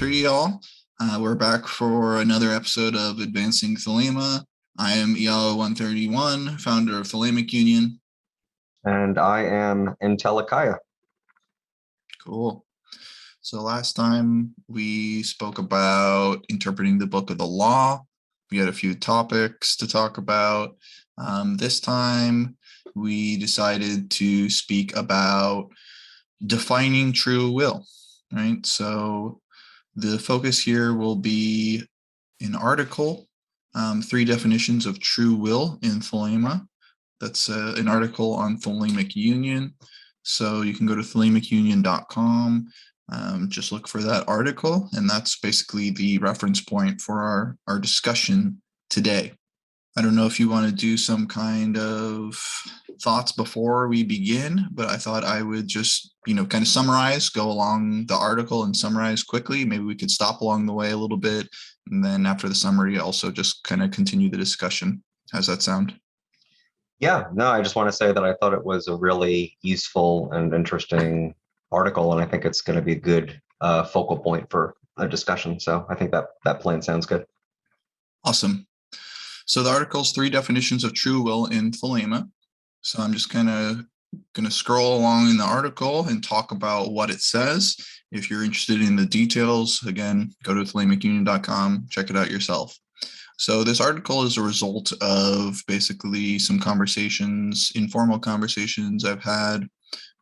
1-3, y'all. We're back for another episode of Advancing Thelema. I am Ialo131, founder of Thelemic Union. And I am Entelecheia. Cool. So last time we spoke about interpreting the book of the law. We had a few topics to talk about. This time we decided to speak about defining true will, right? So the focus here will be an article, 3 definitions of true will in Thelema. That's an article on Thelemic Union. So you can go to thelemicunion.com, just look for that article, and that's basically the reference point for our discussion today. I don't know if you want to do some kind of thoughts before we begin, but I thought I would just, kind of summarize, go along the article and summarize quickly. Maybe we could stop along the way a little bit. And then after the summary, also just kind of continue the discussion. How's that sound? Yeah, no, I just want to say that I thought it was a really useful and interesting article, and I think it's going to be a good focal point for a discussion. So I think that plan sounds good. Awesome. So the article's 3 definitions of true will in Thelema. So I'm just kind of going to scroll along in the article and talk about what it says. If you're interested in the details, again, go to thelemicunion.com, check it out yourself. So this article is a result of basically some conversations, informal conversations I've had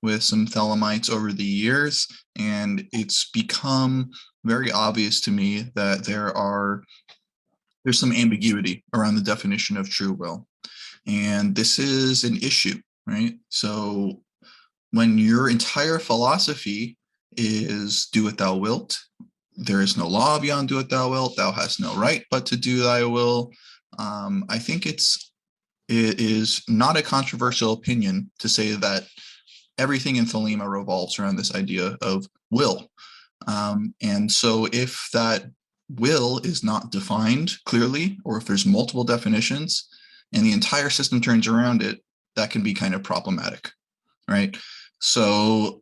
with some Thelemites over the years, and it's become very obvious to me that there's some ambiguity around the definition of true will. And this is an issue, right? So when your entire philosophy is do what thou wilt, there is no law beyond do what thou wilt, thou hast no right but to do thy will. I think it is not a controversial opinion to say that everything in Thelema revolves around this idea of will. And so if that will is not defined clearly, or if there's multiple definitions and the entire system turns around it, that can be kind of problematic, right? So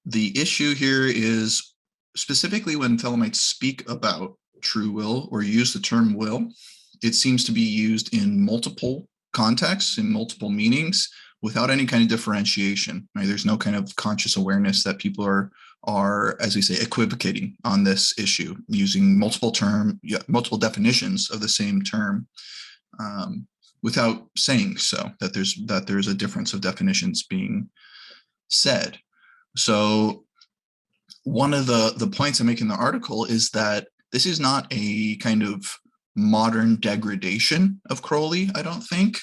the issue here is specifically when Thelemites speak about true will or use the term will, it seems to be used in multiple contexts, in multiple meanings, without any kind of differentiation, right? There's no kind of conscious awareness that people are, as we say, equivocating on this issue, using multiple definitions of the same term, without saying so, that there's a difference of definitions being said. So one of the points I make in the article is that this is not a kind of modern degradation of Crowley, I don't think.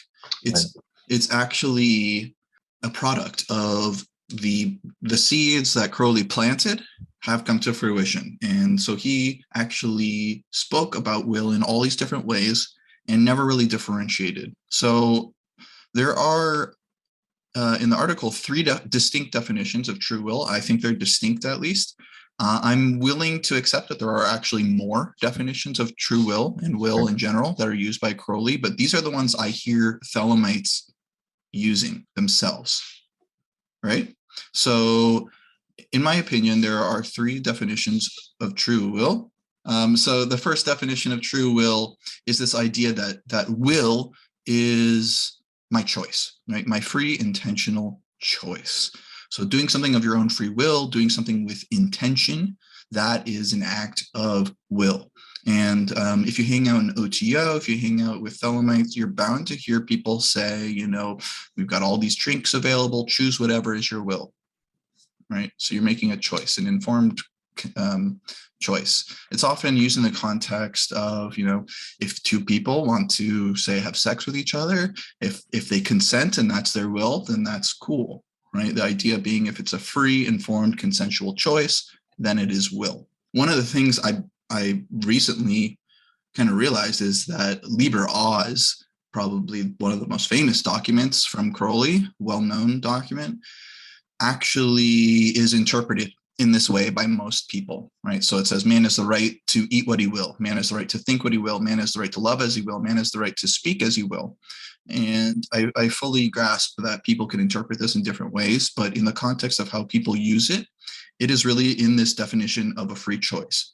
It's actually a product of the seeds that Crowley planted have come to fruition. And so he actually spoke about will in all these different ways and never really differentiated. So there are, in the article, 3 distinct definitions of true will. I think they're distinct, at least. I'm willing to accept that there are actually more definitions of true will and will in general that are used by Crowley, but these are the ones I hear Thelemites using themselves, right? So in my opinion, there are 3 definitions of true will. So the first definition of true will is this idea that will is my choice, right? My free intentional choice. So doing something of your own free will, doing something with intention, that is an act of will. And if you hang out in OTO, if you hang out with Thelemites, you're bound to hear people say, we've got all these drinks available, choose whatever is your will, right? So you're making a choice, an informed choice. It's often used in the context of, if 2 people want to, say, have sex with each other, if they consent and that's their will, then that's cool, right? The idea being if it's a free, informed, consensual choice, then it is will. One of the things I recently kind of realized is that Liber Oz, probably one of the most famous documents from Crowley, well-known document, actually is interpreted in this way by most people, right? So it says man has the right to eat what he will, man has the right to think what he will, man has the right to love as he will, man has the right to speak as he will. And I fully grasp that people can interpret this in different ways, but in the context of how people use it, it is really in this definition of a free choice,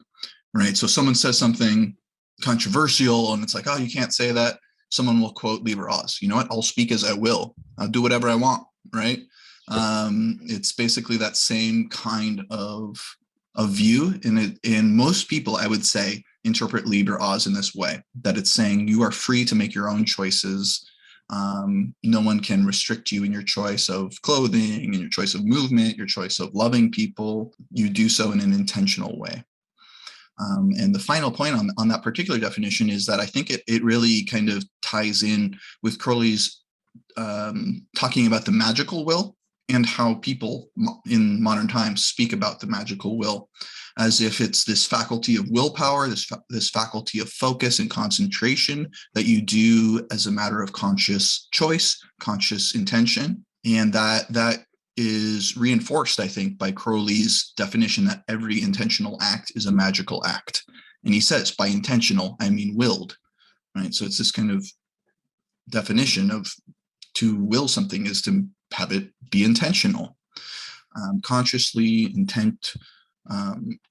right? So someone says something controversial and it's like, oh, you can't say that. Someone will quote Liber Oz, you know what? I'll speak as I will. I'll do whatever I want, right? It's basically that same kind of view. And most people, I would say, interpret Liber Oz in this way, that it's saying you are free to make your own choices. No one can restrict you in your choice of clothing, in your choice of movement, your choice of loving people. You do so in an intentional way. And the final point on that particular definition is that I think it really kind of ties in with Crowley's talking about the magical will and how people in modern times speak about the magical will as if it's this faculty of willpower, this faculty of focus and concentration that you do as a matter of conscious choice, conscious intention. And that is reinforced, I think, by Crowley's definition that every intentional act is a magical act. And he says, by intentional, I mean willed, right? So it's this kind of definition of to will something is to have it be intentional. Consciously, intent,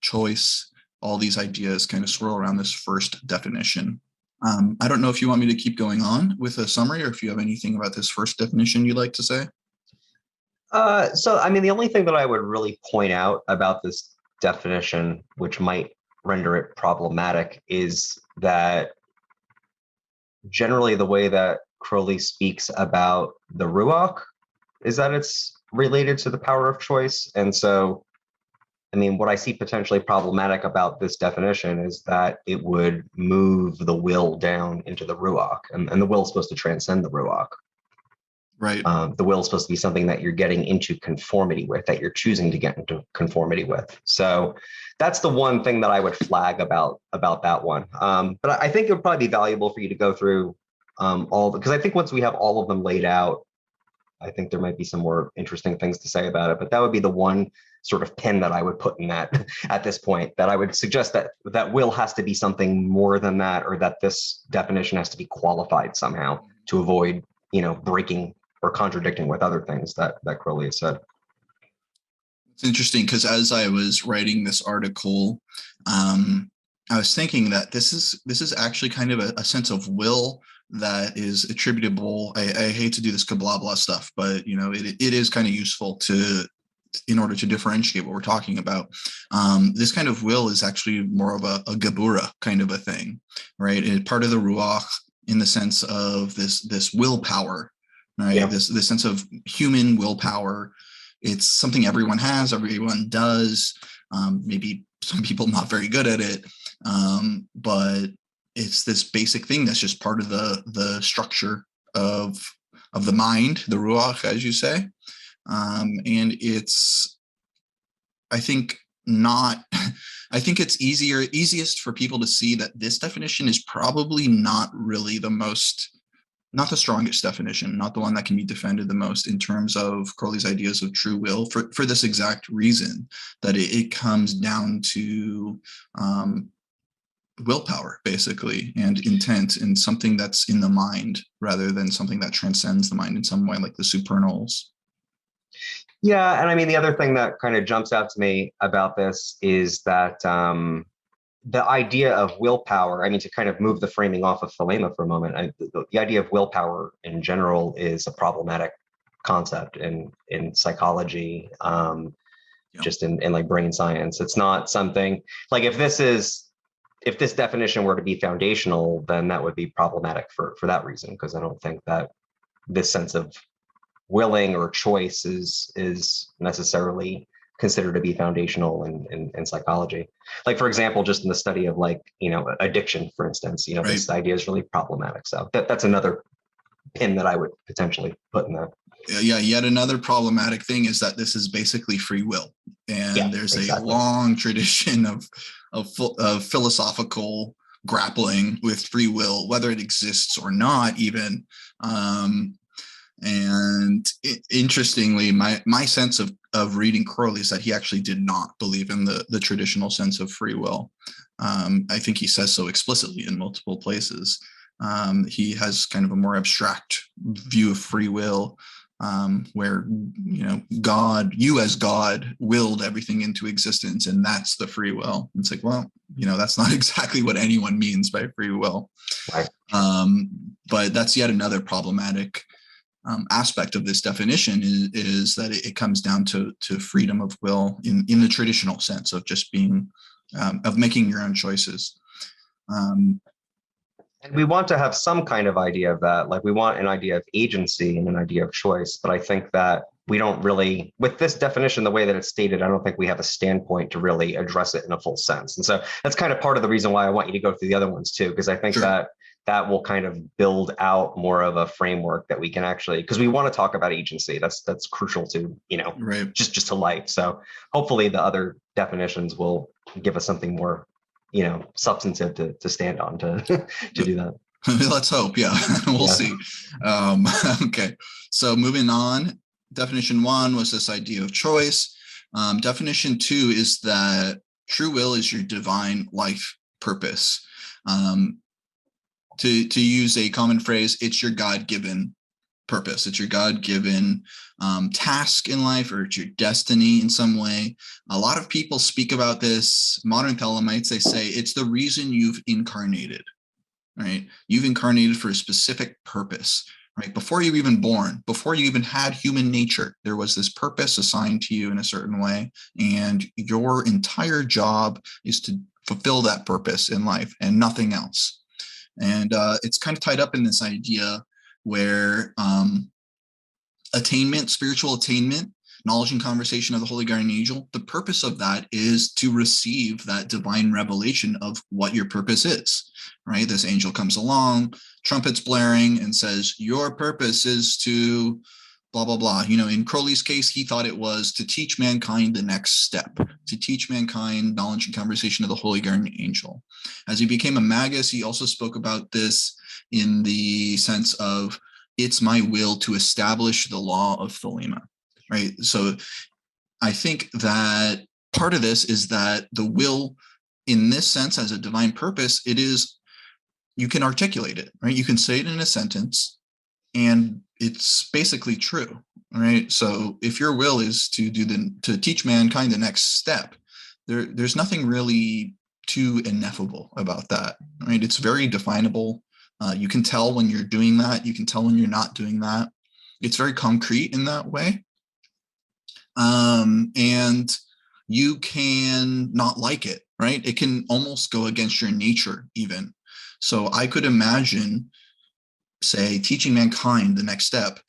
choice, all these ideas kind of swirl around this first definition. I don't know if you want me to keep going on with a summary or if you have anything about this first definition you'd like to say. So, I mean, the only thing that I would really point out about this definition, which might render it problematic, is that generally the way that Crowley speaks about the Ruach is that it's related to the power of choice. And so, I mean, what I see potentially problematic about this definition is that it would move the will down into the Ruach, and the will is supposed to transcend the Ruach. Right. The will is supposed to be something that you're getting into conformity with, that you're choosing to get into conformity with. So that's the one thing that I would flag about that one. But I think it would probably be valuable for you to go through because I think once we have all of them laid out, I think there might be some more interesting things to say about it. But that would be the one sort of pin that I would put in that at this point, that I would suggest that will has to be something more than that, or that this definition has to be qualified somehow to avoid, breaking or contradicting with other things that Crowley has said. It's interesting because as I was writing this article, I was thinking that this is actually kind of a sense of will that is attributable. I hate to do this blah blah stuff, but it is kind of useful in order to differentiate what we're talking about. This kind of will is actually more of a gebura kind of a thing, right? It's part of the ruach in the sense of this willpower. Right. Yeah. This sense of human willpower. It's something everyone has, everyone does. Maybe some people not very good at it. But it's this basic thing that's just part of the structure of the mind, the ruach, as you say. And it's, I think it's easiest for people to see that this definition is probably not really not the strongest definition, not the one that can be defended the most in terms of Crowley's ideas of true will, for this exact reason, that it comes down to willpower, basically, and intent, and something that's in the mind rather than something that transcends the mind in some way, like the supernals. Yeah, and I mean, the other thing that kind of jumps out to me about this is that the idea of willpower, I mean, to kind of move the framing off of Thelema for a moment, the idea of willpower in general is a problematic concept in psychology, just in like brain science. It's not something like, if this definition were to be foundational, then that would be problematic for that reason, because I don't think that this sense of willing or choice is necessarily considered to be foundational in psychology. Like, for example, just in the study of addiction, for instance, right. This idea is really problematic. So that's another pin that I would potentially put in there. Yeah, yet another problematic thing is that this is basically free will, and there's exactly a long tradition of philosophical grappling with free will, whether it exists or not, even. Interestingly, my sense of reading Crowley is that he actually did not believe in the traditional sense of free will. I think he says so explicitly in multiple places. He has kind of a more abstract view of free will, where, God, you as God willed everything into existence, and that's the free will. It's like, well, that's not exactly what anyone means by free will. Right. But that's yet another problematic aspect of this definition is that it comes down to freedom of will in the traditional sense of just being, of making your own choices. And we want to have some kind of idea of that. Like we want an idea of agency and an idea of choice. But I think that we don't really, with this definition, the way that it's stated, I don't think we have a standpoint to really address it in a full sense. And so that's kind of part of the reason why I want you to go through the other ones too, because I think Sure. that will kind of build out more of a framework that we can actually, because we want to talk about agency. That's crucial to, Right. just to life. So hopefully the other definitions will give us something more substantive to stand on to do that. Let's hope. Yeah, we'll Yeah. see. Okay, so moving on. Definition 1 was this idea of choice. Definition 2 is that true will is your divine life purpose. To use a common phrase, it's your God-given purpose. It's your God-given task in life, or it's your destiny in some way. A lot of people speak about this. Modern Thelemites, they say it's the reason you've incarnated, right? You've incarnated for a specific purpose, right? Before you were even born, before you even had human nature, there was this purpose assigned to you in a certain way. And your entire job is to fulfill that purpose in life and nothing else. And it's kind of tied up in this idea where attainment, spiritual attainment, knowledge and conversation of the Holy Guardian Angel, the purpose of that is to receive that divine revelation of what your purpose is, right? This angel comes along, trumpets blaring, and says, your purpose is to blah, blah, blah. In Crowley's case, he thought it was to teach mankind the next step, to teach mankind knowledge and conversation of the Holy Guardian Angel. As he became a magus, he also spoke about this in the sense of, it's my will to establish the law of Thelema, right? So I think that part of this is that the will, in this sense, as a divine purpose, it is, you can articulate it, right? You can say it in a sentence, and it's basically true, right? So if your will is to teach mankind the next step, there's nothing really too ineffable about that, right? It's very definable. You can tell when you're doing that. You can tell when you're not doing that. It's very concrete in that way. And you can not like it, right? It can almost go against your nature even. So I could imagine, say, teaching mankind the next step.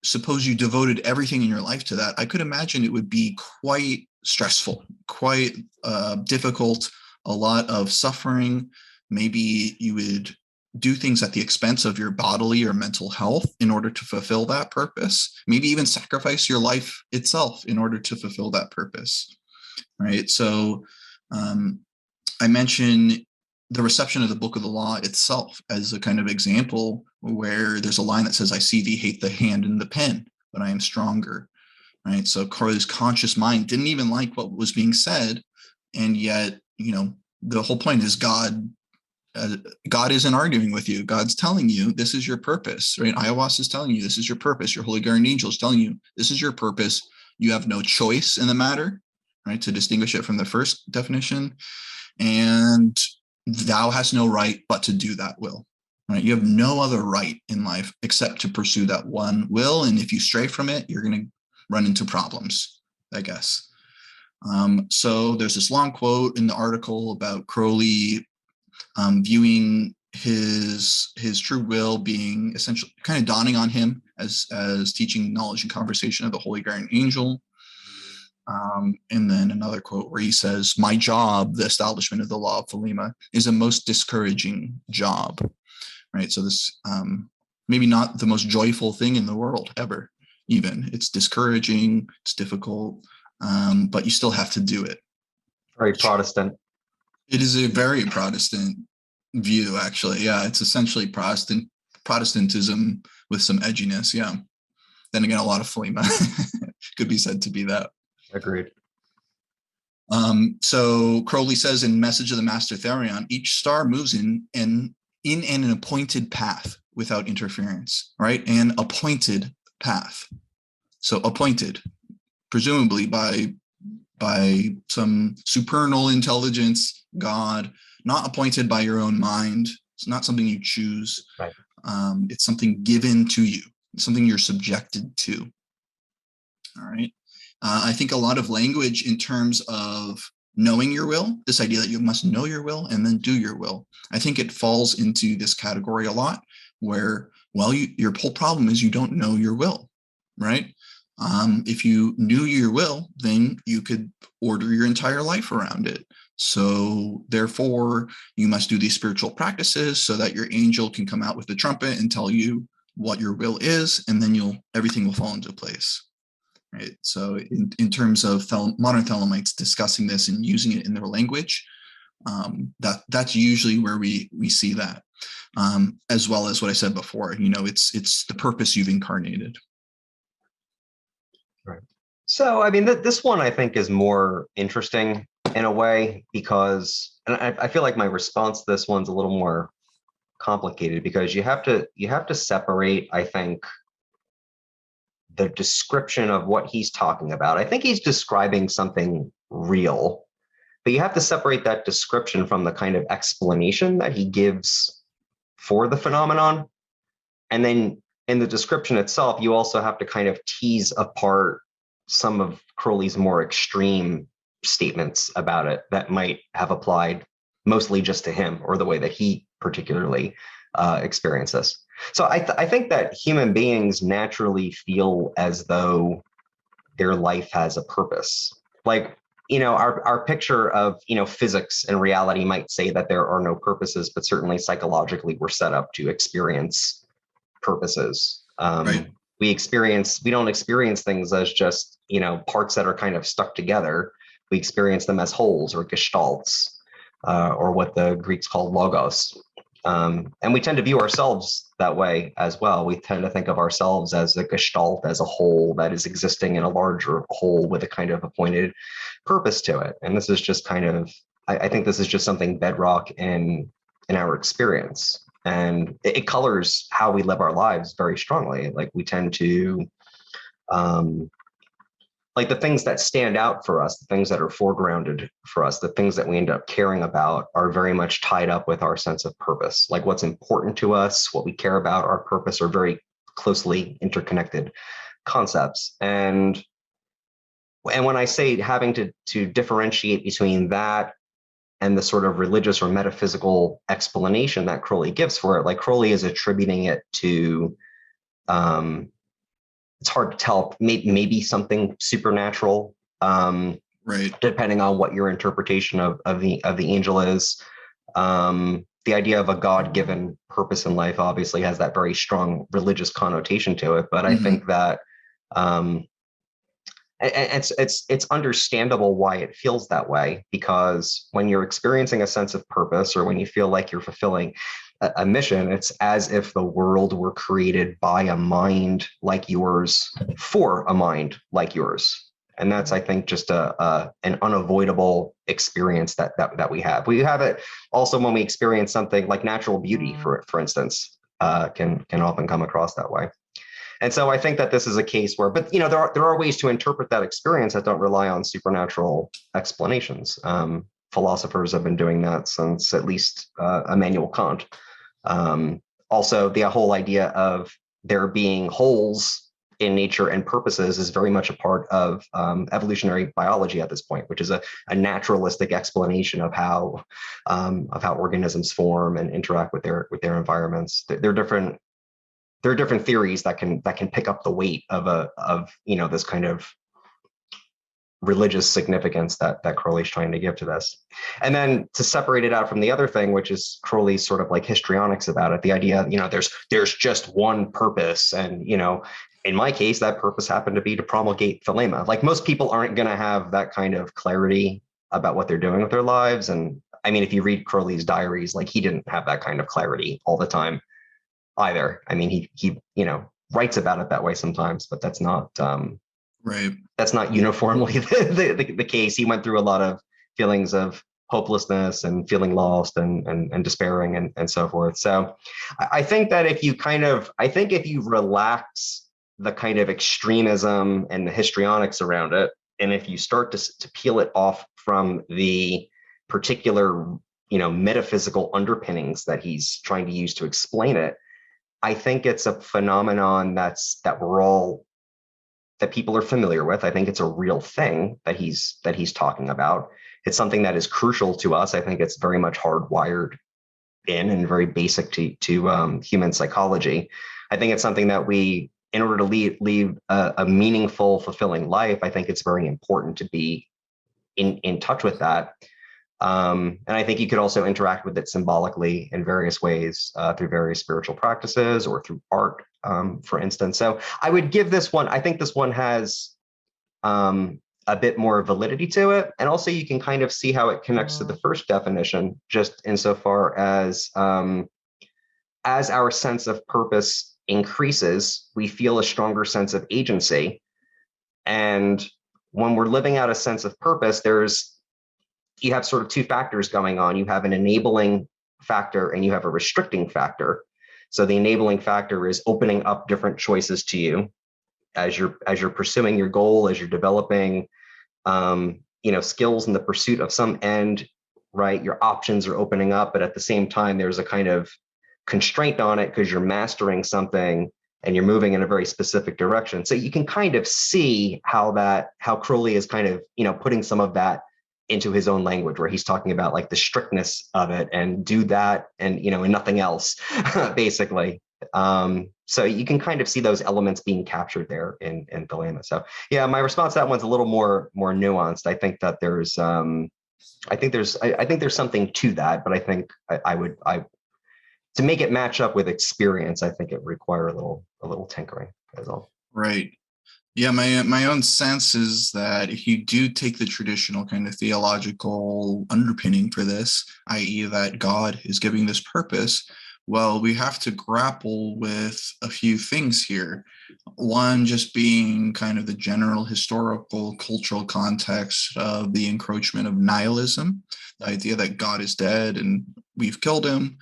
Suppose you devoted everything in your life to that. I could imagine it would be quite stressful, quite difficult, a lot of suffering. Maybe you would do things at the expense of your bodily or mental health in order to fulfill that purpose. Maybe even sacrifice your life itself in order to fulfill that purpose, right? So I mentioned the reception of the book of the law itself as a kind of example where there's a line that says, I see thee hate the hand and the pen, but I am stronger, right? So Crowley's conscious mind didn't even like what was being said. And yet, the whole point is God isn't arguing with you. God's telling you, this is your purpose, right? Ayahuasca is telling you, this is your purpose. Your Holy Guardian Angel is telling you, this is your purpose. You have no choice in the matter, right? To distinguish it from the first definition. And thou hast no right but to do that will, right? You have no other right in life except to pursue that one will. And if you stray from it, you're going to run into problems, I guess. So there's this long quote in the article about Crowley viewing his true will being essentially kind of dawning on him as teaching knowledge and conversation of the Holy Guardian Angel. And then another quote where he says, my job, the establishment of the law of Thelema, is a most discouraging job, right? So this maybe not the most joyful thing in the world ever, even. It's discouraging, it's difficult, but you still have to do it. Very Protestant. It is a very Protestant view, actually. Yeah, it's essentially Protestantism with some edginess. Yeah. Then again, a lot of Thelema could be said to be that. Agreed. So Crowley says in Message of the Master Therion, each star moves in an appointed path without interference, right? An appointed path. So appointed, presumably by some supernal intelligence, God, not appointed by your own mind. It's not something you choose. Right. It's something given to you. It's something you're subjected to. All right. I think a lot of language in terms of knowing your will, this idea that you must know your will and then do your will, I think it falls into this category a lot where, well, your whole problem is you don't know your will, right? If you knew your will, then you could order your entire life around it. So therefore, you must do these spiritual practices so that your angel can come out with the trumpet and tell you what your will is, and then everything will fall into place. Right. So in terms of modern Thelemites discussing this and using it in their language, that's usually where we see that, as well as what I said before. It's the purpose you've incarnated. Right. So, I mean, this one I think is more interesting in a way because, and I feel like my response to this one's a little more complicated because you have to separate, I think, the description of what he's talking about. I think he's describing something real, but you have to separate that description from the kind of explanation that he gives for the phenomenon. And then in the description itself, you also have to kind of tease apart some of Crowley's more extreme statements about it that might have applied mostly just to him or the way that he particularly experienced this. So I think that human beings naturally feel as though their life has a purpose. Like, our picture of, physics and reality might say that there are no purposes, but certainly psychologically we're set up to experience purposes. Right. We don't experience things as just, parts that are kind of stuck together. We experience them as wholes or gestalts, or what the Greeks call logos. And we tend to view ourselves that way as well. We tend to think of ourselves as a gestalt, as a whole that is existing in a larger whole with a kind of appointed purpose to it. And this is just kind of, I think this is just something bedrock in our experience. And it colors how we live our lives very strongly. Like we tend to, like the things that stand out for us, the things that are foregrounded for us, the things that we end up caring about are very much tied up with our sense of purpose. Like what's important to us, what we care about, our purpose are very closely interconnected concepts. And when I say having to differentiate between that and the sort of religious or metaphysical explanation that Crowley gives for it, like Crowley is attributing it to, it's hard to tell, maybe something supernatural, Right. depending on what your interpretation of the angel is. The idea of a God-given purpose in life obviously has that very strong religious connotation to it, but I think that it's understandable why it feels that way, because when you're experiencing a sense of purpose or when you feel like you're fulfilling a mission, it's as if the world were created by a mind like yours for a mind like yours. And that's, I think, just an unavoidable experience that we have. We have it also when we experience something like natural beauty, for instance, can often come across that way. And so I think that this is a case where, but there are ways to interpret that experience that don't rely on supernatural explanations. Philosophers have been doing that since at least Immanuel Kant. Also, the whole idea of there being wholes in nature and purposes is very much a part of evolutionary biology at this point, which is a naturalistic explanation of how organisms form and interact with their environments. They're different. There are different theories that can pick up the weight of this kind of religious significance that Crowley's trying to give to this. And then to separate it out from the other thing, which is Crowley's sort of like histrionics about it, the idea, there's just one purpose. And, in my case, that purpose happened to be to promulgate Thelema. Like most people aren't going to have that kind of clarity about what they're doing with their lives. And I mean, if you read Crowley's diaries, like he didn't have that kind of clarity all the time either. I mean, he writes about it that way sometimes, but that's not right. That's not uniformly the case. He went through a lot of feelings of hopelessness and feeling lost and despairing and so forth. So I think that if you relax the kind of extremism and the histrionics around it, and if you start to peel it off from the particular, metaphysical underpinnings that he's trying to use to explain it, I think it's a phenomenon that people are familiar with. I think it's a real thing that he's talking about. It's something that is crucial to us. I think it's very much hardwired in and very basic to human psychology. I think it's something that we, in order to lead a meaningful, fulfilling life, I think it's very important to be in touch with that. And I think you could also interact with it symbolically in various ways, through various spiritual practices or through art, for instance. So I would give this one, I think this one has a bit more validity to it. And also you can kind of see how it connects to the first definition, just insofar as our sense of purpose increases, we feel a stronger sense of agency. And when we're living out a sense of purpose, you have sort of two factors going on. You have an enabling factor and you have a restricting factor. So the enabling factor is opening up different choices to you as you're pursuing your goal, as you're developing, skills in the pursuit of some end, right? Your options are opening up, but at the same time, there's a kind of constraint on it because you're mastering something and you're moving in a very specific direction. So you can kind of see how Crowley is kind of, putting some of that into his own language, where he's talking about like the strictness of it and do that and, and nothing else, basically. So you can kind of see those elements being captured there in Thelema. So yeah, my response to that one's a little more nuanced. I think that there's something to that, but I think to make it match up with experience, I think it require a little tinkering as well. Right. Yeah, my own sense is that if you do take the traditional kind of theological underpinning for this, i.e. that God is giving this purpose, well, we have to grapple with a few things here. One, just being kind of the general historical, cultural context of the encroachment of nihilism, the idea that God is dead and we've killed him,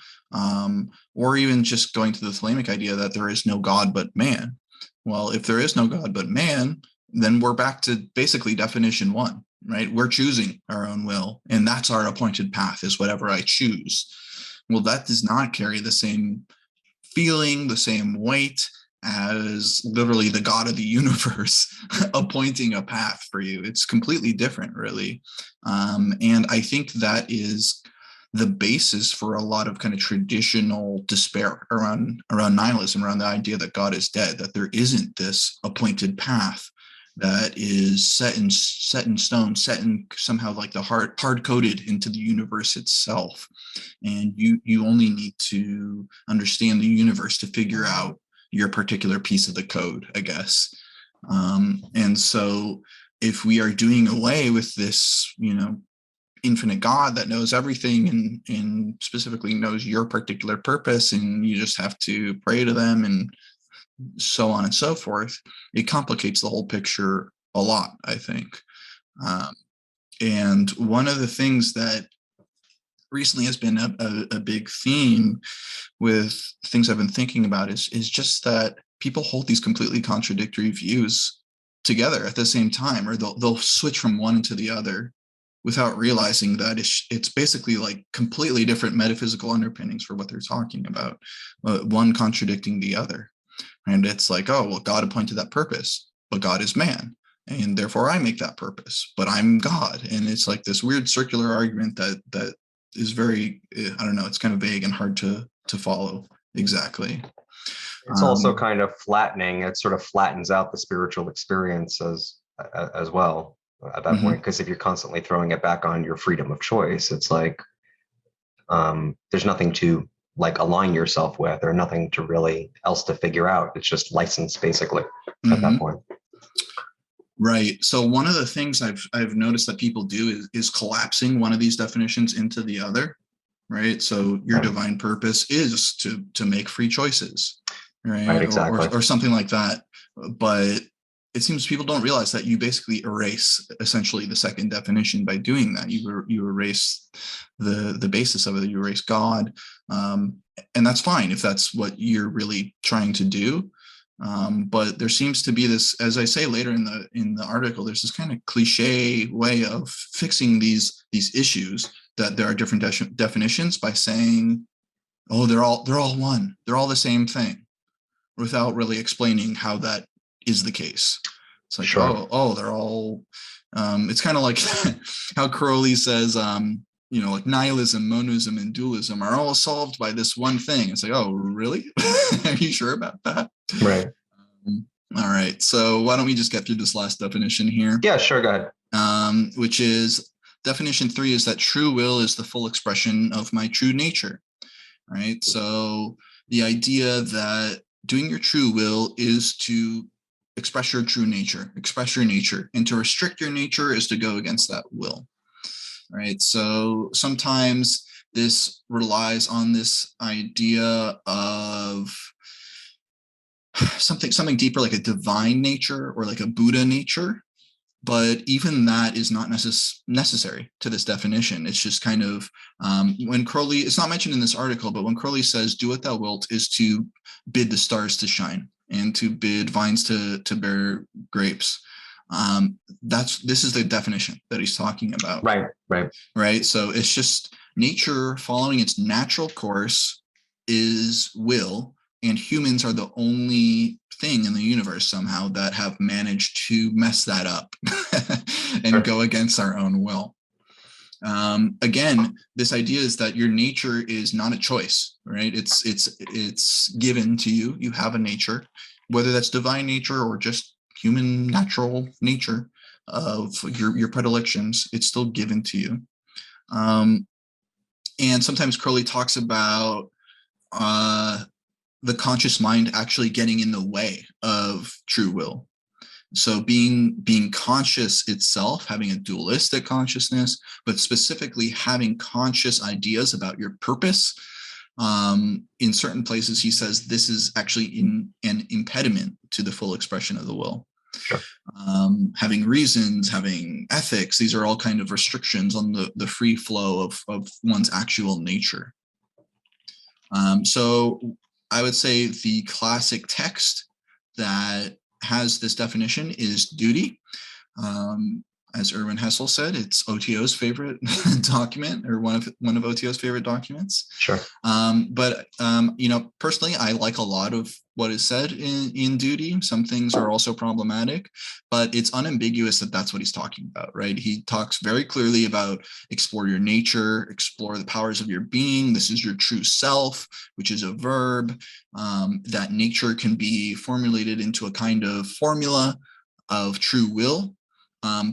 or even just going to the Thelemic idea that there is no God but man. Well, if there is no God but man, then we're back to basically definition one, right? We're choosing our own will, and that's our appointed path, is whatever I choose. Well, that does not carry the same feeling, the same weight as literally the God of the universe appointing a path for you. It's completely different, really. And I think that is the basis for a lot of kind of traditional despair around nihilism, around the idea that God is dead, that there isn't this appointed path that is set in stone, set in somehow like the hard coded into the universe itself. And you only need to understand the universe to figure out your particular piece of the code, I guess. And so if we are doing away with this, infinite God that knows everything and specifically knows your particular purpose, and you just have to pray to them and so on and so forth, it complicates the whole picture a lot, I think. And one of the things that recently has been a big theme with things I've been thinking about is just that people hold these completely contradictory views together at the same time, or they'll switch from one to the other without realizing that it's basically like completely different metaphysical underpinnings for what they're talking about, one contradicting the other. And it's like, oh, well, God appointed that purpose, but God is man, and therefore I make that purpose, but I'm God. And it's like this weird circular argument that is very, I don't know, it's kind of vague and hard to follow exactly. It's also kind of flattening. It sort of flattens out the spiritual experience as well at that point, because if you're constantly throwing it back on your freedom of choice, it's like there's nothing to like align yourself with, or nothing to really else to figure out. It's just license basically at that point. Right. So one of the things I've noticed that people do is collapsing one of these definitions into the other. Right. So your divine purpose is to make free choices, right? Exactly. Or something like that. But it seems people don't realize that you basically erase essentially the second definition by doing that. You erase the basis of it. You erase God, and that's fine if that's what you're really trying to do. But there seems to be this, as I say later in the article, there's this kind of cliche way of fixing these issues, that there are different definitions, by saying, oh, they're all one, they're all the same thing, without really explaining how that is the case. It's like, Sure. oh, they're all. It's kind of like how Crowley says, like nihilism, monism, and dualism are all solved by this one thing. It's like, oh, really? Are you sure about that? Right. All right. So why don't we just get through this last definition here? Yeah, sure. Go ahead. Which is definition 3 is that true will is the full expression of my true nature. Right. So the idea that doing your true will is to express your true nature, express your nature, and to restrict your nature is to go against that will. Right. So sometimes this relies on this idea of something deeper, like a divine nature or like a Buddha nature. But even that is not necessary to this definition. It's just kind of when Crowley, it's not mentioned in this article, but when Crowley says, do what thou wilt, is to bid the stars to shine and to bid vines to bear grapes. This is the definition that he's talking about. Right. So it's just nature following its natural course is will, and humans are the only thing in the universe somehow that have managed to mess that up and go against our own will. Again, this idea is that your nature is not a choice, right? It's given to you. You have a nature, whether that's divine nature or just human natural nature of your predilections. It's still given to you. And sometimes Crowley talks about the conscious mind actually getting in the way of true will. So being conscious itself, having a dualistic consciousness, but specifically having conscious ideas about your purpose. In certain places, he says this is actually an impediment to the full expression of the will. Sure. Having reasons, having ethics, these are all kind of restrictions on the free flow of one's actual nature. So I would say the classic text that has this definition is Duty. As Erwin Hessel said, it's OTO's favorite document, or one of OTO's favorite documents. Sure. But personally, I like a lot of what is said in Duty. Some things are also problematic, but it's unambiguous that that's what he's talking about, right? He talks very clearly about explore your nature, explore the powers of your being. This is your true self, which is a verb. That nature can be formulated into a kind of formula of true will.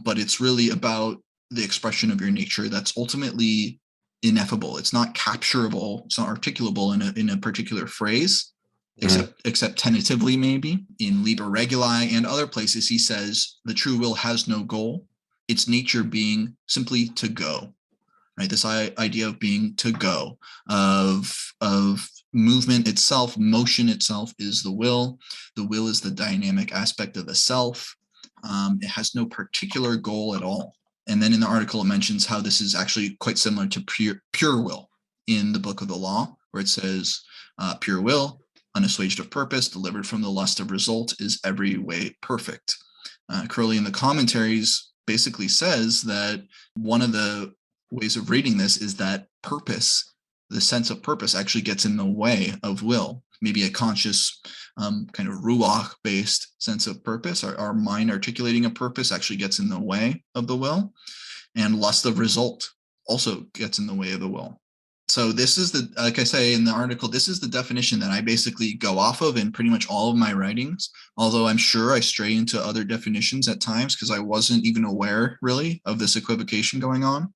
But it's really about the expression of your nature that's ultimately ineffable. It's not capturable. It's not articulable in a particular phrase, except tentatively, maybe. In Liber Reguli and other places, he says the true will has no goal. Its nature being simply to go. Right. This idea of being to go, of movement itself, motion itself is the will. The will is the dynamic aspect of the self. It has no particular goal at all. And then in the article, it mentions how this is actually quite similar to pure will in the Book of the Law, where it says, pure will, unassuaged of purpose, delivered from the lust of result, is every way perfect. Crowley in the commentaries basically says that one of the ways of reading this is that purpose, the sense of purpose, actually gets in the way of will. Maybe a conscious kind of ruach-based sense of purpose, our mind articulating a purpose, actually gets in the way of the will. And lust of result also gets in the way of the will. So this is like I say in the article, this is the definition that I basically go off of in pretty much all of my writings, although I'm sure I stray into other definitions at times because I wasn't even aware really of this equivocation going on.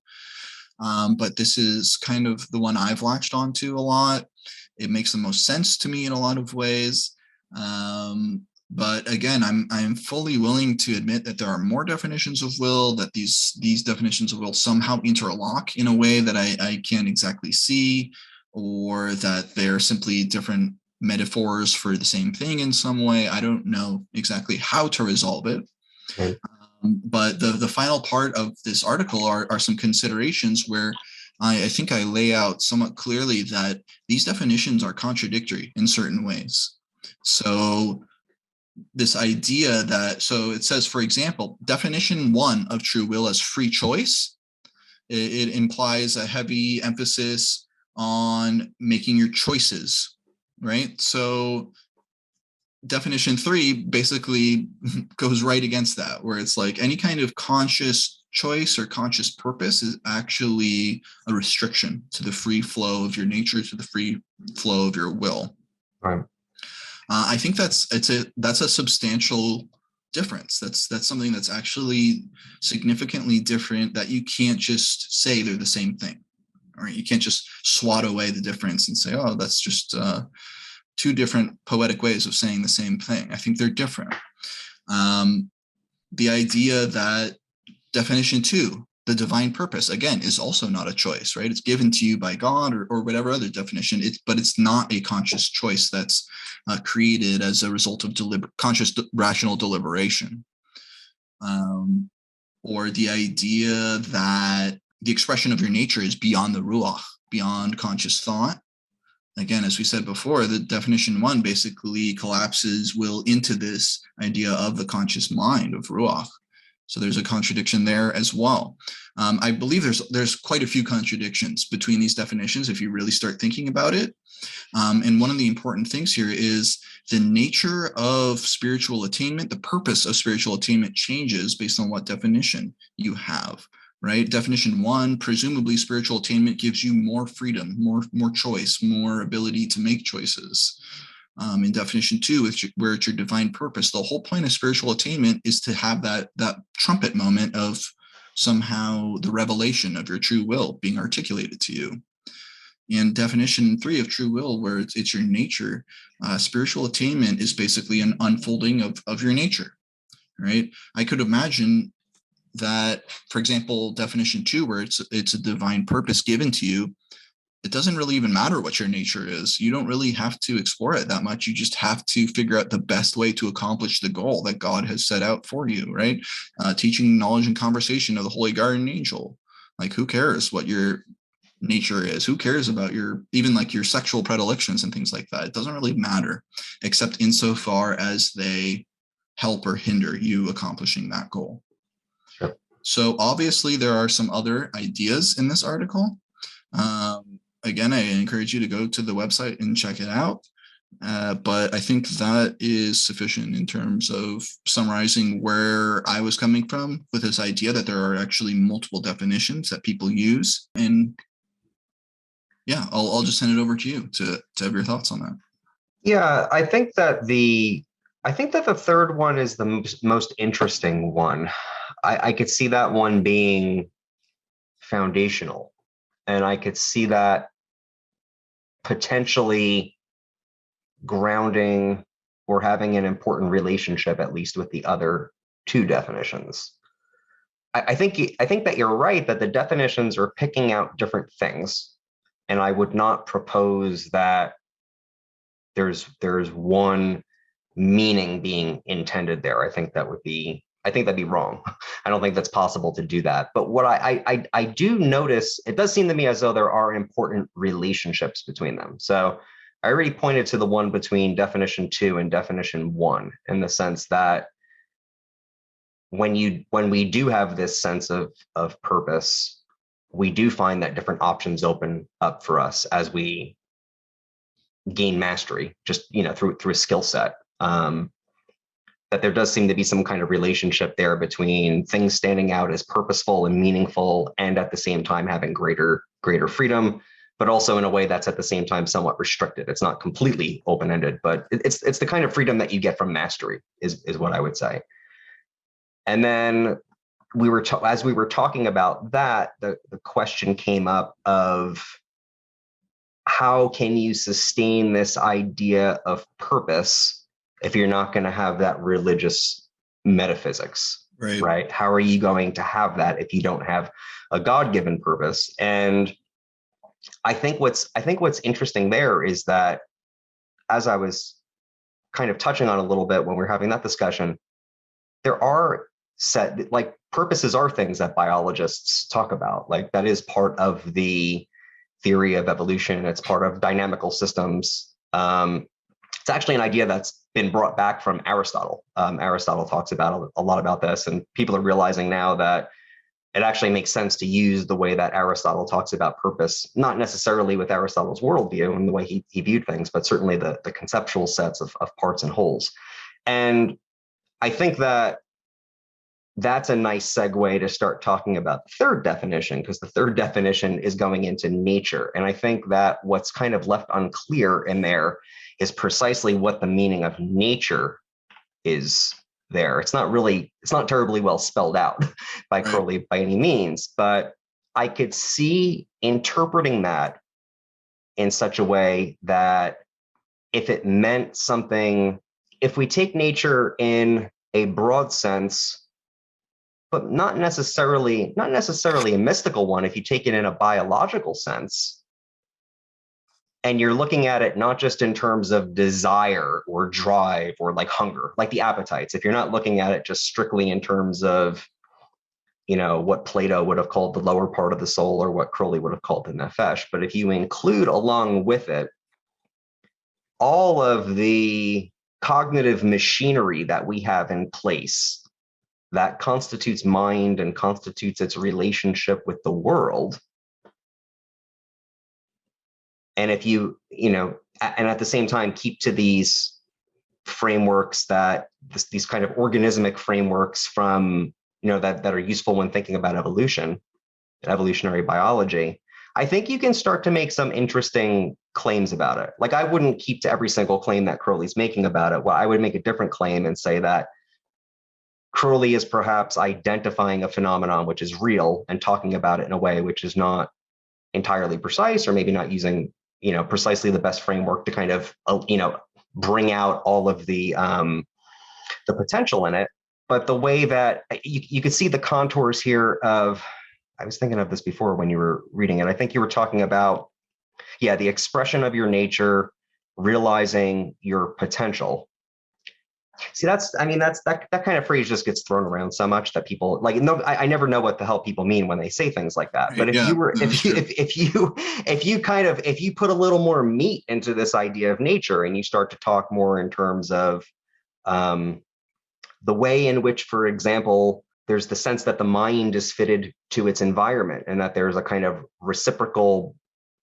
But this is kind of the one I've latched onto a lot. It makes the most sense to me in a lot of ways. But again, I'm fully willing to admit that there are more definitions of will, that these definitions of will somehow interlock in a way that I can't exactly see, or that they're simply different metaphors for the same thing in some way. I don't know exactly how to resolve it. Right. But the final part of this article are some considerations where I think I lay out somewhat clearly that these definitions are contradictory in certain ways. So this idea that, so it says, for example, definition 1 of true will as free choice, it implies a heavy emphasis on making your choices, right? So definition 3 basically goes right against that, where it's like any kind of conscious choice or conscious purpose is actually a restriction to the free flow of your nature, to the free flow of your will. Right. I think that's a substantial difference. That's something that's actually significantly different, that you can't just say they're the same thing. All right, you can't just swat away the difference and say, oh, that's just two different poetic ways of saying the same thing. I think they're different. The idea that definition 2, the divine purpose, again, is also not a choice, right? It's given to you by God or whatever other definition, but it's not a conscious choice that's created as a result of conscious rational deliberation. Or the idea that the expression of your nature is beyond the ruach, beyond conscious thought. Again, as we said before, the definition 1 basically collapses will into this idea of the conscious mind, of ruach. So there's a contradiction there as well. I believe there's quite a few contradictions between these definitions if you really start thinking about it. And one of the important things here is the nature of spiritual attainment, the purpose of spiritual attainment changes based on what definition you have, right? Definition 1, presumably spiritual attainment gives you more freedom, more choice, more ability to make choices. In definition 2, where it's your divine purpose, the whole point of spiritual attainment is to have that trumpet moment of somehow the revelation of your true will being articulated to you. In definition 3 of true will, where it's your nature, spiritual attainment is basically an unfolding of your nature, right? I could imagine that, for example, definition 2, where it's a divine purpose given to you, it doesn't really even matter what your nature is. You don't really have to explore it that much. You just have to figure out the best way to accomplish the goal that God has set out for you, right? Teaching, knowledge, and conversation of the holy guardian angel. Like, who cares what your nature is? Who cares about even like your sexual predilections and things like that? It doesn't really matter, except insofar as they help or hinder you accomplishing that goal. Sure. So obviously there are some other ideas in this article. Again, I encourage you to go to the website and check it out. But I think that is sufficient in terms of summarizing where I was coming from with this idea that there are actually multiple definitions that people use. And yeah, I'll just send it over to you to have your thoughts on that. Yeah, I think that the third one is the most interesting one. I could see that one being foundational, and I could see that potentially grounding or having an important relationship, at least with the other two definitions. I think that you're right that the definitions are picking out different things, and I would not propose that there's one meaning being intended there. I think that'd be wrong. I don't think that's possible to do that. But what I do notice, it does seem to me as though there are important relationships between them. So I already pointed to the one between definition 2 and definition 1, in the sense that when we do have this sense of purpose, we do find that different options open up for us as we gain mastery, just through a skill set. That there does seem to be some kind of relationship there between things standing out as purposeful and meaningful, and at the same time having greater freedom, but also in a way that's at the same time somewhat restricted. It's not completely open-ended, but it's the kind of freedom that you get from mastery is what I would say. And then as we were talking about that, the question came up of how can you sustain this idea of purpose if you're not going to have that religious metaphysics, right? How are you going to have that if you don't have a God-given purpose? And I think what's interesting there is that, as I was kind of touching on a little bit when we were having that discussion, there are purposes are things that biologists talk about. Like, that is part of the theory of evolution. It's part of dynamical systems. It's It's actually an idea that's been brought back from Aristotle. Aristotle talks about a lot about this, and people are realizing now that it actually makes sense to use the way that Aristotle talks about purpose, not necessarily with Aristotle's worldview and the way he viewed things, but certainly the conceptual sets of parts and wholes. And I think that that's a nice segue to start talking about the third definition, because the third definition is going into nature. And I think that what's kind of left unclear in there is precisely what the meaning of nature is there. It's not terribly well spelled out by Crowley by any means, but I could see interpreting that in such a way that if it meant something, if we take nature in a broad sense, but not necessarily a mystical one, if you take it in a biological sense, and you're looking at it not just in terms of desire or drive or like hunger, like the appetites, if you're not looking at it just strictly in terms of, what Plato would have called the lower part of the soul or what Crowley would have called the nephesh, but if you include along with it all of the cognitive machinery that we have in place that constitutes mind and constitutes its relationship with the world. And if you, and at the same time, keep to these frameworks these kind of organismic frameworks from, that are useful when thinking about evolution, evolutionary biology, I think you can start to make some interesting claims about it. Like, I wouldn't keep to every single claim that Crowley's making about it. Well, I would make a different claim and say that Crowley is perhaps identifying a phenomenon which is real and talking about it in a way which is not entirely precise, or maybe not using, precisely the best framework to kind of, bring out all of the potential in it. But the way that you could see the contours here of, I was thinking of this before when you were reading it. I think you were talking about, the expression of your nature, realizing your potential. See, that kind of phrase just gets thrown around so much that people I never know what the hell people mean when they say things like that. But if you put a little more meat into this idea of nature and you start to talk more in terms of the way in which, for example, there's the sense that the mind is fitted to its environment and that there's a kind of reciprocal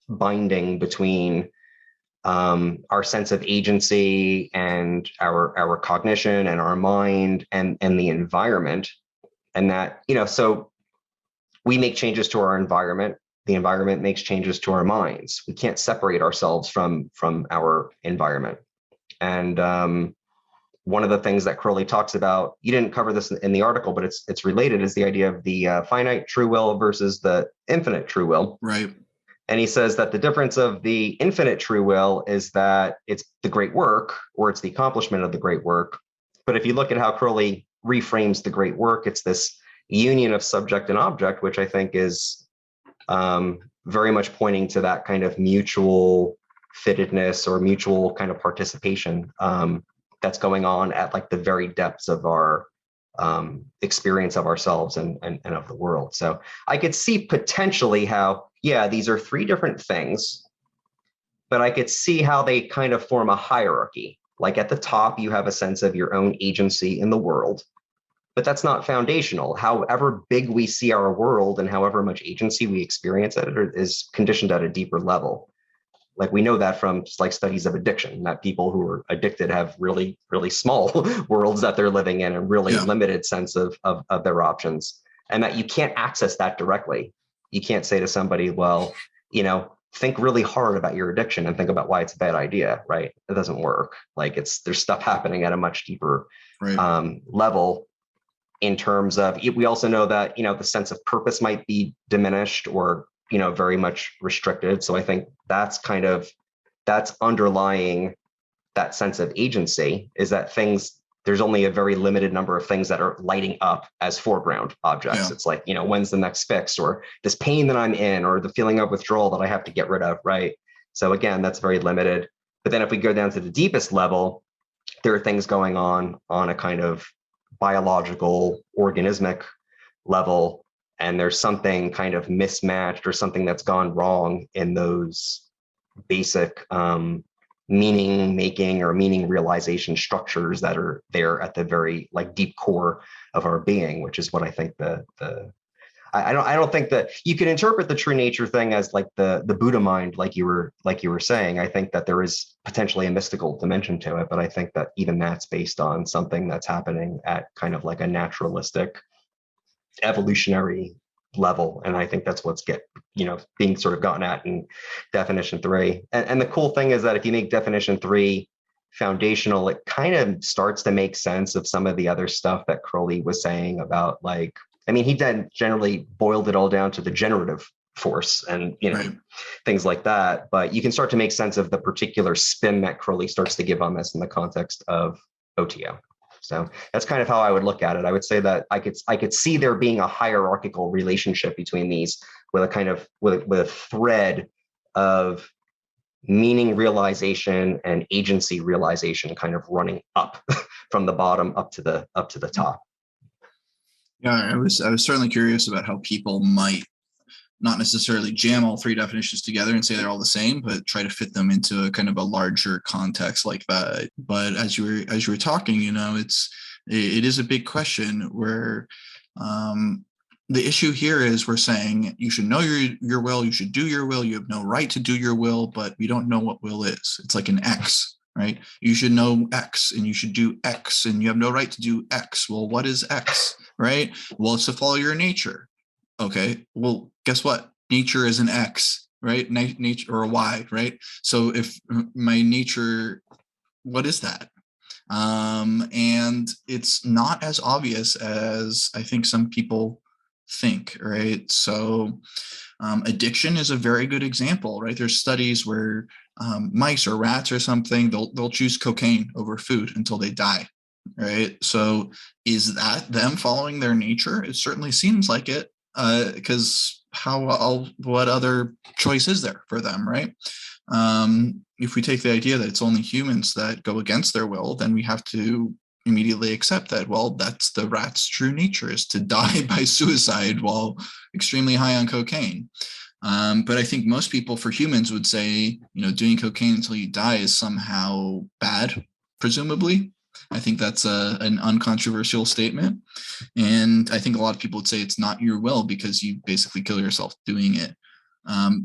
binding between our sense of agency and our cognition and our mind and the environment, and that, so we make changes to our environment, the environment makes changes to our minds. We can't separate ourselves from our environment. And one of the things that Crowley talks about, you didn't cover this in the article, but it's related, is the idea of the finite true will versus the infinite true will. Right. And he says that the difference of the infinite true will is that it's the great work, or it's the accomplishment of the great work. But if you look at how Crowley reframes the great work, it's this union of subject and object, which I think is very much pointing to that kind of mutual fittedness or mutual kind of participation that's going on at like the very depths of our experience of ourselves and of the world. So I could see potentially how, these are three different things, but I could see how they kind of form a hierarchy. Like at the top, you have a sense of your own agency in the world, but that's not foundational. However big we see our world and however much agency we experience at it is conditioned at a deeper level. Like we know that from like studies of addiction, that people who are addicted have really, really small worlds that they're living in and really limited sense of their options, and that you can't access that directly. You can't say to somebody, well, think really hard about your addiction and think about why it's a bad idea, right? It doesn't work. Like there's stuff happening at a much deeper level in terms of, we also know that, the sense of purpose might be diminished or, very much restricted. So I think that's underlying that sense of agency, is that there's only a very limited number of things that are lighting up as foreground objects. It's like, when's the next fix, or this pain that I'm in, or the feeling of withdrawal that I have to get rid of, right? So again, that's very limited. But then if we go down to the deepest level, there are things going on a kind of biological, organismic level, and there's something kind of mismatched or something that's gone wrong in those basic meaning making or meaning realization structures that are there at the very like deep core of our being, which is what I think I don't think that you can interpret the true nature thing as like the Buddha mind, like you were saying. I think that there is potentially a mystical dimension to it, but I think that even that's based on something that's happening at kind of like a naturalistic, evolutionary level, and I think that's what's being sort of gotten at in definition 3. And the cool thing is that if you make definition 3 foundational, it kind of starts to make sense of some of the other stuff that Crowley was saying about, like, I mean, he then generally boiled it all down to the generative force and Right. things like that, but you can start to make sense of the particular spin that Crowley starts to give on this in the context of OTO. So that's kind of how I would look at it. I would say that I could see there being a hierarchical relationship between these, with a kind of with a thread of meaning realization and agency realization kind of running up from the bottom up to the top. Yeah, I was certainly curious about how people might not necessarily jam all 3 definitions together and say they're all the same, but try to fit them into a kind of a larger context like that. But as you were talking, it is a big question where the issue here is we're saying you should know your will, you should do your will, you have no right to do your will, but we don't know what will is. It's like an X, right? You should know X and you should do X and you have no right to do X. Well, what is X, right? Well, it's to follow your nature. Okay, well, guess what? Nature is an X, right? Nature or a Y, right? So if my nature, what is that? And it's not as obvious as I think some people think, right? So addiction is a very good example, right? There's studies where mice or rats or something, they'll choose cocaine over food until they die, right? So is that them following their nature? It certainly seems like it. Because what other choice is there for them, right? If we take the idea that it's only humans that go against their will, then we have to immediately accept that, well, that's the rat's true nature, is to die by suicide while extremely high on cocaine. But I think most people, for humans, would say, doing cocaine until you die is somehow bad, presumably. I think that's an uncontroversial statement. And I think a lot of people would say it's not your will because you basically kill yourself doing it.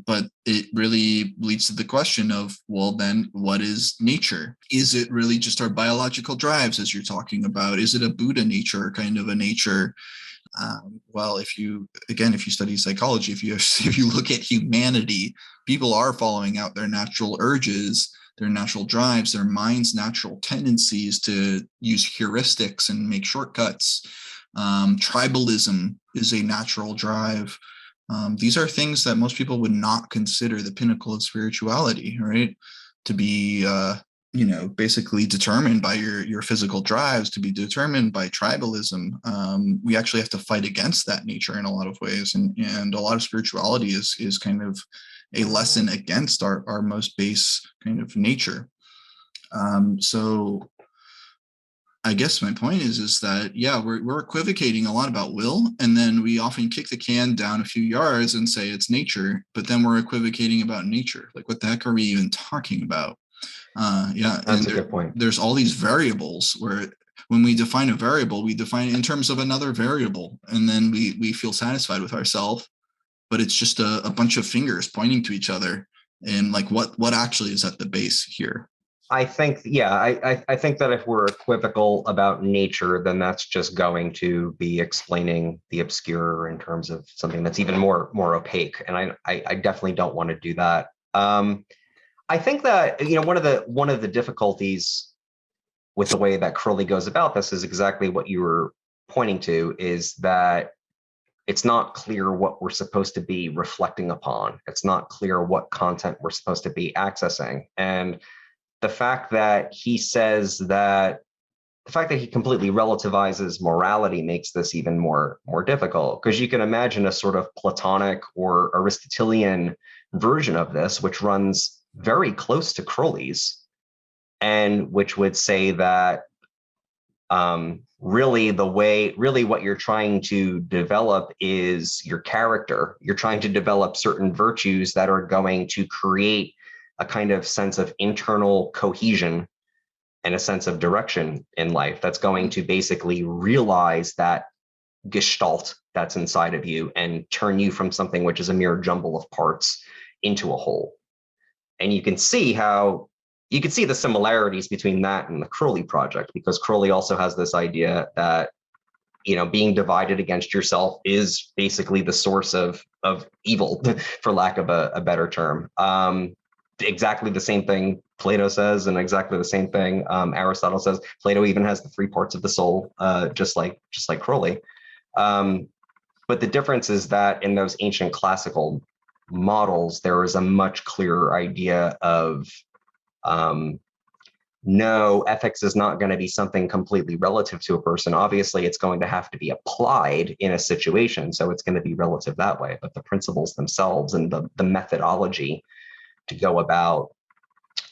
But it really leads to the question of, well, then what is nature? Is it really just our biological drives, as you're talking about? Is it a Buddha nature, kind of a nature? Well, if you study psychology, if you look at humanity, people are following out their natural urges, their natural drives, their mind's natural tendencies to use heuristics and make shortcuts. Tribalism is a natural drive. These are things that most people would not consider the pinnacle of spirituality, right? To be, basically determined by your physical drives, to be determined by tribalism. We actually have to fight against that nature in a lot of ways. And a lot of spirituality is kind of a lesson against our most base kind of nature. So I guess my point is that, yeah, we're equivocating a lot about will, and then we often kick the can down a few yards and say it's nature, but then we're equivocating about nature. Like, what the heck are we even talking about? That's a good point. There's all these variables where when we define a variable, we define it in terms of another variable, and then we feel satisfied with ourselves, but it's just a bunch of fingers pointing to each other. And like, what actually is at the base here? I think, I think that if we're equivocal about nature, then that's just going to be explaining the obscure in terms of something that's even more opaque. And I definitely don't want to do that. I think that, one of the difficulties with the way that Crowley goes about this is exactly what you were pointing to, is that it's not clear what we're supposed to be reflecting upon. It's not clear what content we're supposed to be accessing. And the fact that he completely relativizes morality makes this even more difficult, because you can imagine a sort of Platonic or Aristotelian version of this, which runs very close to Crowley's, and which would say that really what you're trying to develop is your character. You're trying to develop certain virtues that are going to create a kind of sense of internal cohesion and a sense of direction in life that's going to basically realize that gestalt that's inside of you and turn you from something which is a mere jumble of parts into a whole. And you can see the similarities between that and the Crowley project, because Crowley also has this idea that, you know, being divided against yourself is basically the source of evil, for lack of a better term. Exactly the same thing Plato says, and exactly the same thing Aristotle says. Plato even has the three parts of the soul, just like Crowley. But the difference is that in those ancient classical models, there is a much clearer idea of no, ethics is not going to be something completely relative to a person. Obviously, it's going to have to be applied in a situation, so it's going to be relative that way. But the principles themselves and the methodology to go about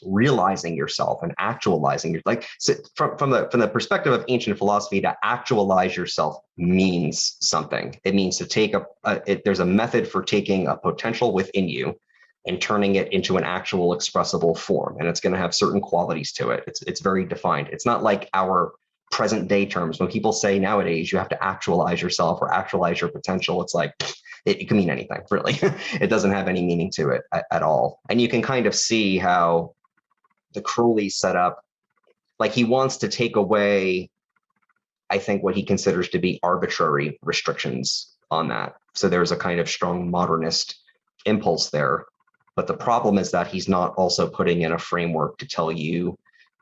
realizing yourself and actualizing your, like, so from the perspective of ancient philosophy, to actualize yourself means something. It means to take there's a method for taking a potential within you and turning it into an actual expressible form, and it's going to have certain qualities to it. It's very defined. It's not like our present day terms. When people say nowadays you have to actualize yourself or actualize your potential, it's like it can mean anything, really. It doesn't have any meaning to it at all. And you can kind of see how the Crowley setup, like, he wants to take away, I think, what he considers to be arbitrary restrictions on that. So there's a kind of strong modernist impulse there. But the problem is that he's not also putting in a framework to tell you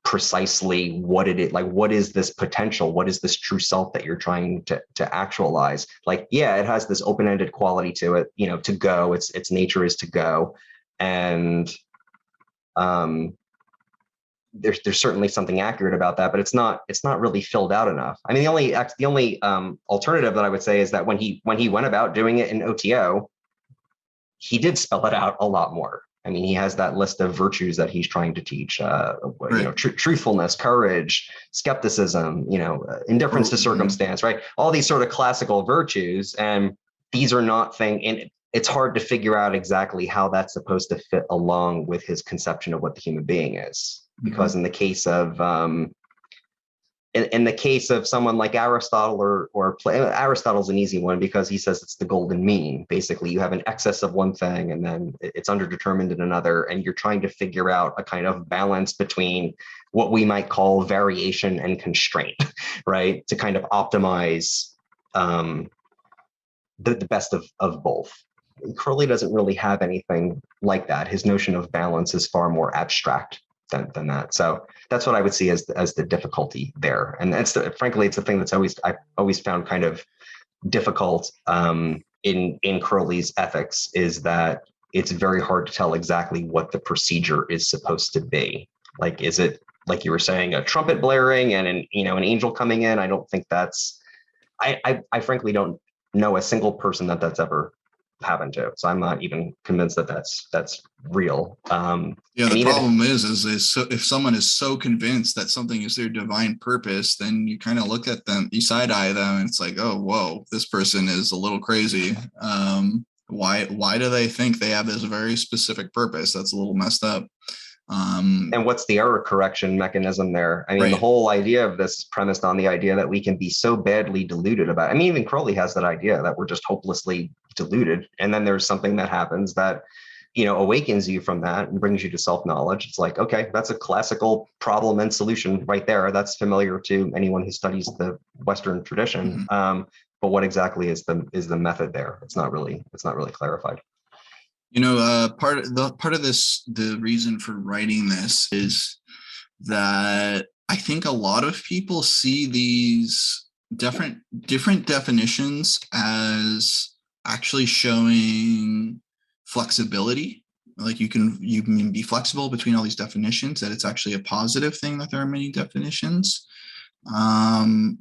precisely what it is, like, what is this potential? What is this true self that you're trying to actualize? Like, yeah, it has this open-ended quality to it, you know, to go, its nature is to go. And there's certainly something accurate about that, but it's not really filled out enough. I mean, the only alternative that I would say is that when he went about doing it in OTO, he did spell it out a lot more. I mean, he has that list of virtues that he's trying to teach, right. You know, truthfulness, courage, skepticism, you know, indifference to circumstance, right? All these sort of classical virtues. And these are not and it's hard to figure out exactly how that's supposed to fit along with his conception of what the human being is. Because in the case of in the case of someone like Aristotle or Aristotle's an easy one, because he says it's the golden mean. Basically, you have an excess of one thing and then it's underdetermined in another, and you're trying to figure out a kind of balance between what we might call variation and constraint, right? To kind of optimize the best of both. Crowley doesn't really have anything like that. His notion of balance is far more abstract than that. So that's what I would see as the difficulty there. And frankly, it's the thing I've always found kind of difficult in Crowley's ethics, is that it's very hard to tell exactly what the procedure is supposed to be. Like, is it, like you were saying, a trumpet blaring and an angel coming in? I don't think that's, I frankly don't know a single person that's ever happened to. So I'm not even convinced that that's real. Yeah, the problem is so if someone is so convinced that something is their divine purpose, then you kind of look at them, you side eye them, and it's like, oh, whoa, this person is a little crazy. Why do they think they have this very specific purpose? That's a little messed up. And what's the error correction mechanism there? I mean, the whole idea of this is premised on the idea that we can be so badly deluded about it. I mean, even Crowley has that idea that we're just hopelessly deluded. And then there's something that happens that, awakens you from that and brings you to self-knowledge. It's like, okay, that's a classical problem and solution right there. That's familiar to anyone who studies the Western tradition. But what exactly is the method there? It's not really clarified. Part of this, the reason for writing this is that I think a lot of people see these different definitions as actually showing flexibility. Like, you can be flexible between all these definitions, that it's actually a positive thing that there are many definitions. And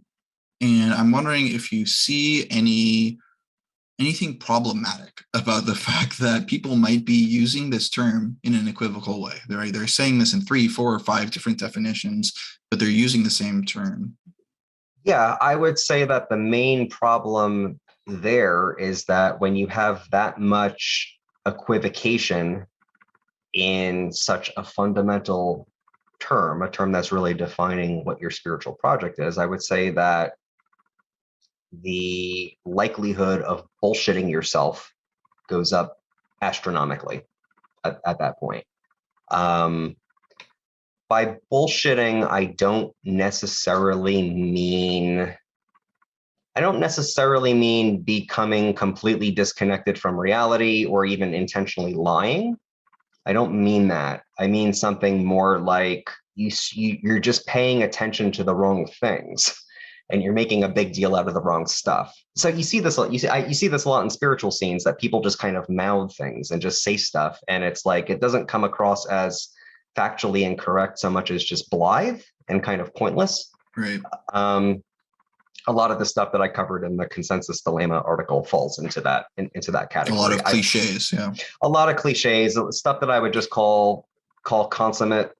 I'm wondering if you see anything problematic about the fact that people might be using this term in an equivocal way. They're saying this in 3, 4, or 5 different definitions, but they're using the same term. Yeah, I would say that the main problem there is that when you have that much equivocation, in such a fundamental term, a term that's really defining what your spiritual project is, I would say that the likelihood of bullshitting yourself goes up astronomically at that point. By bullshitting, I don't necessarily mean becoming completely disconnected from reality or even intentionally lying. I don't mean that. I mean something more like you're just paying attention to the wrong things, and you're making a big deal out of the wrong stuff. So you see this a lot in spiritual scenes, that people just kind of mouth things and just say stuff, and it's like it doesn't come across as factually incorrect so much as just blithe and kind of pointless. Right. A lot of the stuff that I covered in the Consensus Thelema article falls into that category. A lot of cliches, yeah. A lot of cliches, stuff that I would just call consummate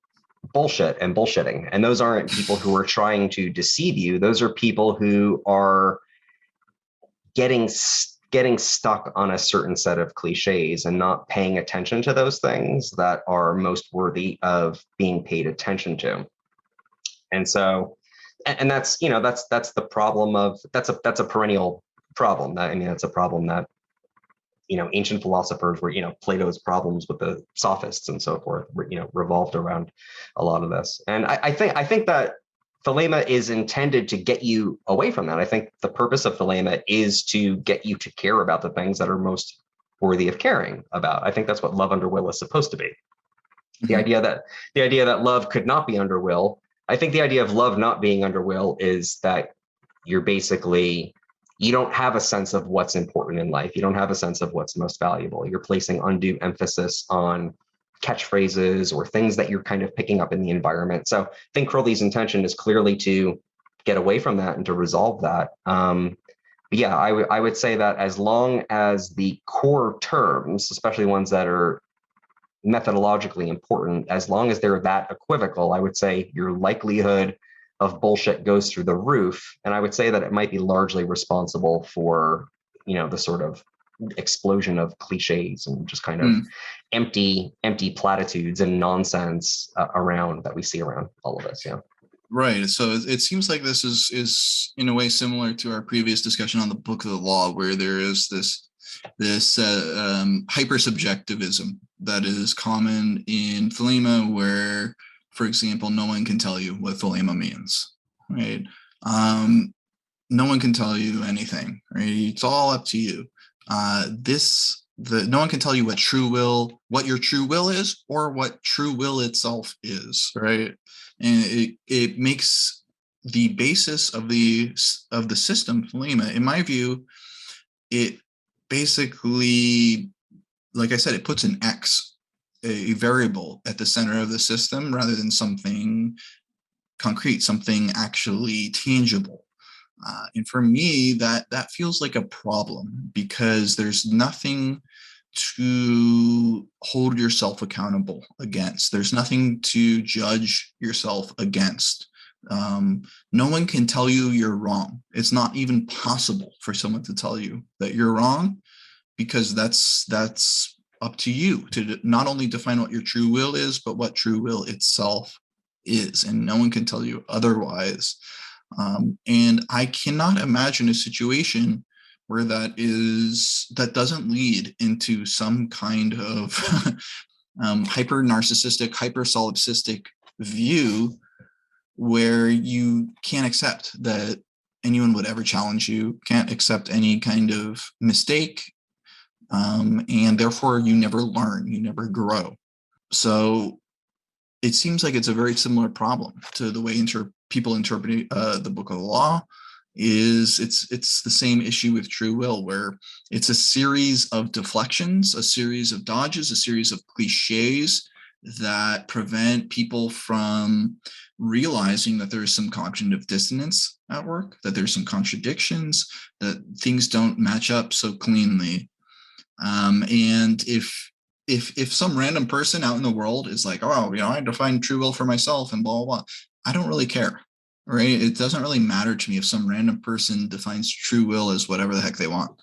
bullshit and bullshitting. And those aren't people who are trying to deceive you. Those are people who are getting stuck on a certain set of cliches and not paying attention to those things that are most worthy of being paid attention to. And so, and that's the problem of, that's a perennial problem. That's a problem that, ancient philosophers were, Plato's problems with the sophists and so forth, revolved around a lot of this. And I think that Thelema is intended to get you away from that. I think the purpose of Thelema is to get you to care about the things that are most worthy of caring about. I think that's what love under will is supposed to be. Mm-hmm. The idea that love could not be under will. I think the idea of love not being under will is that you don't have a sense of what's important in life. You don't have a sense of what's most valuable. You're placing undue emphasis on catchphrases or things that you're kind of picking up in the environment. So I think Crowley's intention is clearly to get away from that and to resolve that. But yeah, I would say that as long as the core terms, especially ones that are methodologically important, as long as they're that equivocal, I would say your likelihood of bullshit goes through the roof. And I would say that it might be largely responsible for, the sort of explosion of cliches and just kind of empty platitudes and nonsense around that we see around all of this. Yeah. Right. So it seems like this is in a way similar to our previous discussion on the Book of the Law, where there is this hyper-subjectivism that is common in Thelema, where, for example, no one can tell you what Thelema means, right? No one can tell you anything, right? It's all up to you. No one can tell you what your true will is, or what true will itself is, right? And it makes the basis of the system, Thelema, in my view, it basically, like I said, it puts an X, a variable at the center of the system rather than something concrete, something actually tangible. And for me, that feels like a problem, because there's nothing to hold yourself accountable against. There's nothing to judge yourself against. No one can tell you you're wrong. It's not even possible for someone to tell you that you're wrong, because that's up to you to not only define what your true will is, but what true will itself is. And no one can tell you otherwise. And I cannot imagine a situation where that doesn't lead into some kind of hyper narcissistic, hyper solipsistic view, where you can't accept that anyone would ever challenge you, can't accept any kind of mistake, and therefore you never learn, you never grow. So it seems like it's a very similar problem to the way people interpret the Book of the Law. It's the same issue with true will, where it's a series of deflections, a series of dodges, a series of cliches that prevent people from realizing that there is some cognitive dissonance at work, that there's some contradictions, that things don't match up so cleanly. And if some random person out in the world is like, oh, I define true will for myself and blah, blah, blah, I don't really care, right? It doesn't really matter to me if some random person defines true will as whatever the heck they want.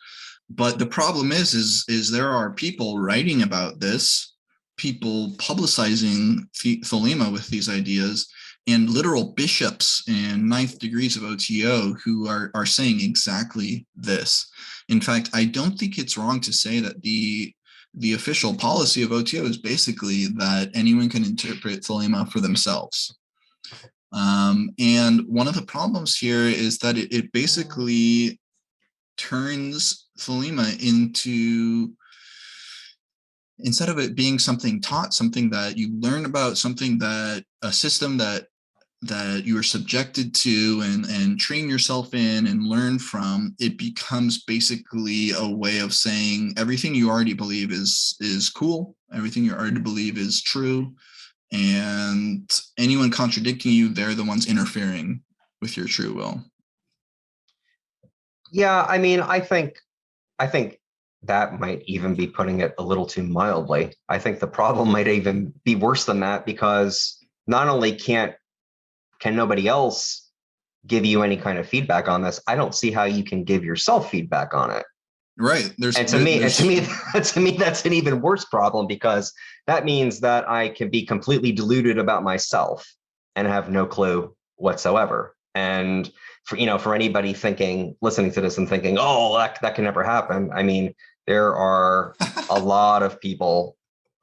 But the problem is there are people writing about this people publicizing Thelema with these ideas, and literal bishops and ninth degrees of OTO who are saying exactly this. In fact, I don't think it's wrong to say that the official policy of OTO is basically that anyone can interpret Thelema for themselves. And one of the problems here is that it basically turns Thelema into, instead of it being something taught, something that you learn about, something that a system that you are subjected to and train yourself in and learn from, it becomes basically a way of saying everything you already believe is cool, everything you already believe is true, and anyone contradicting you, they're the ones interfering with your true will. Yeah, I mean, I think that might even be putting it a little too mildly. I think the problem might even be worse than that, because not only can nobody else give you any kind of feedback on this, I don't see how you can give yourself feedback on it. Right. To me, that's an even worse problem, because that means that I can be completely deluded about myself and have no clue whatsoever. And for anybody listening to this and thinking, oh, that can never happen. I mean, there are a lot of people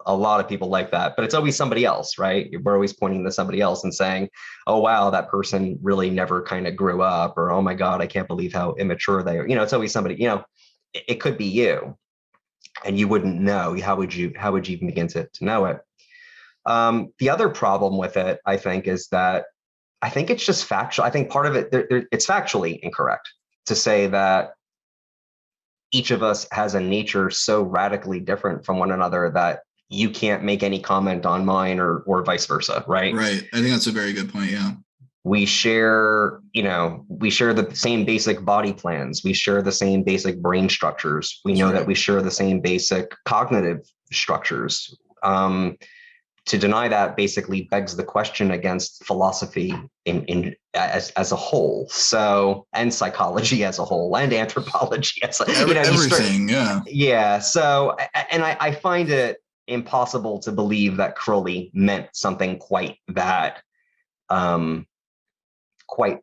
like that, but it's always somebody else, right? We're always pointing to somebody else and saying, oh, wow, that person really never kind of grew up, or, oh my God, I can't believe how immature they are. It's always somebody, it could be you, and you wouldn't know. How would you even begin to know it? The other problem with it, I think, is that I think it's just factual. I think part of it, it's factually incorrect to say that each of us has a nature so radically different from one another that you can't make any comment on mine, or vice versa, right? Right. I think that's a very good point. Yeah. We share the same basic body plans. We share the same basic brain structures. We know that we share the same basic cognitive structures. To deny that basically begs the question against philosophy as a whole. So, and psychology as a whole, and anthropology as everything. Yeah. So, and I find it impossible to believe that Crowley meant something quite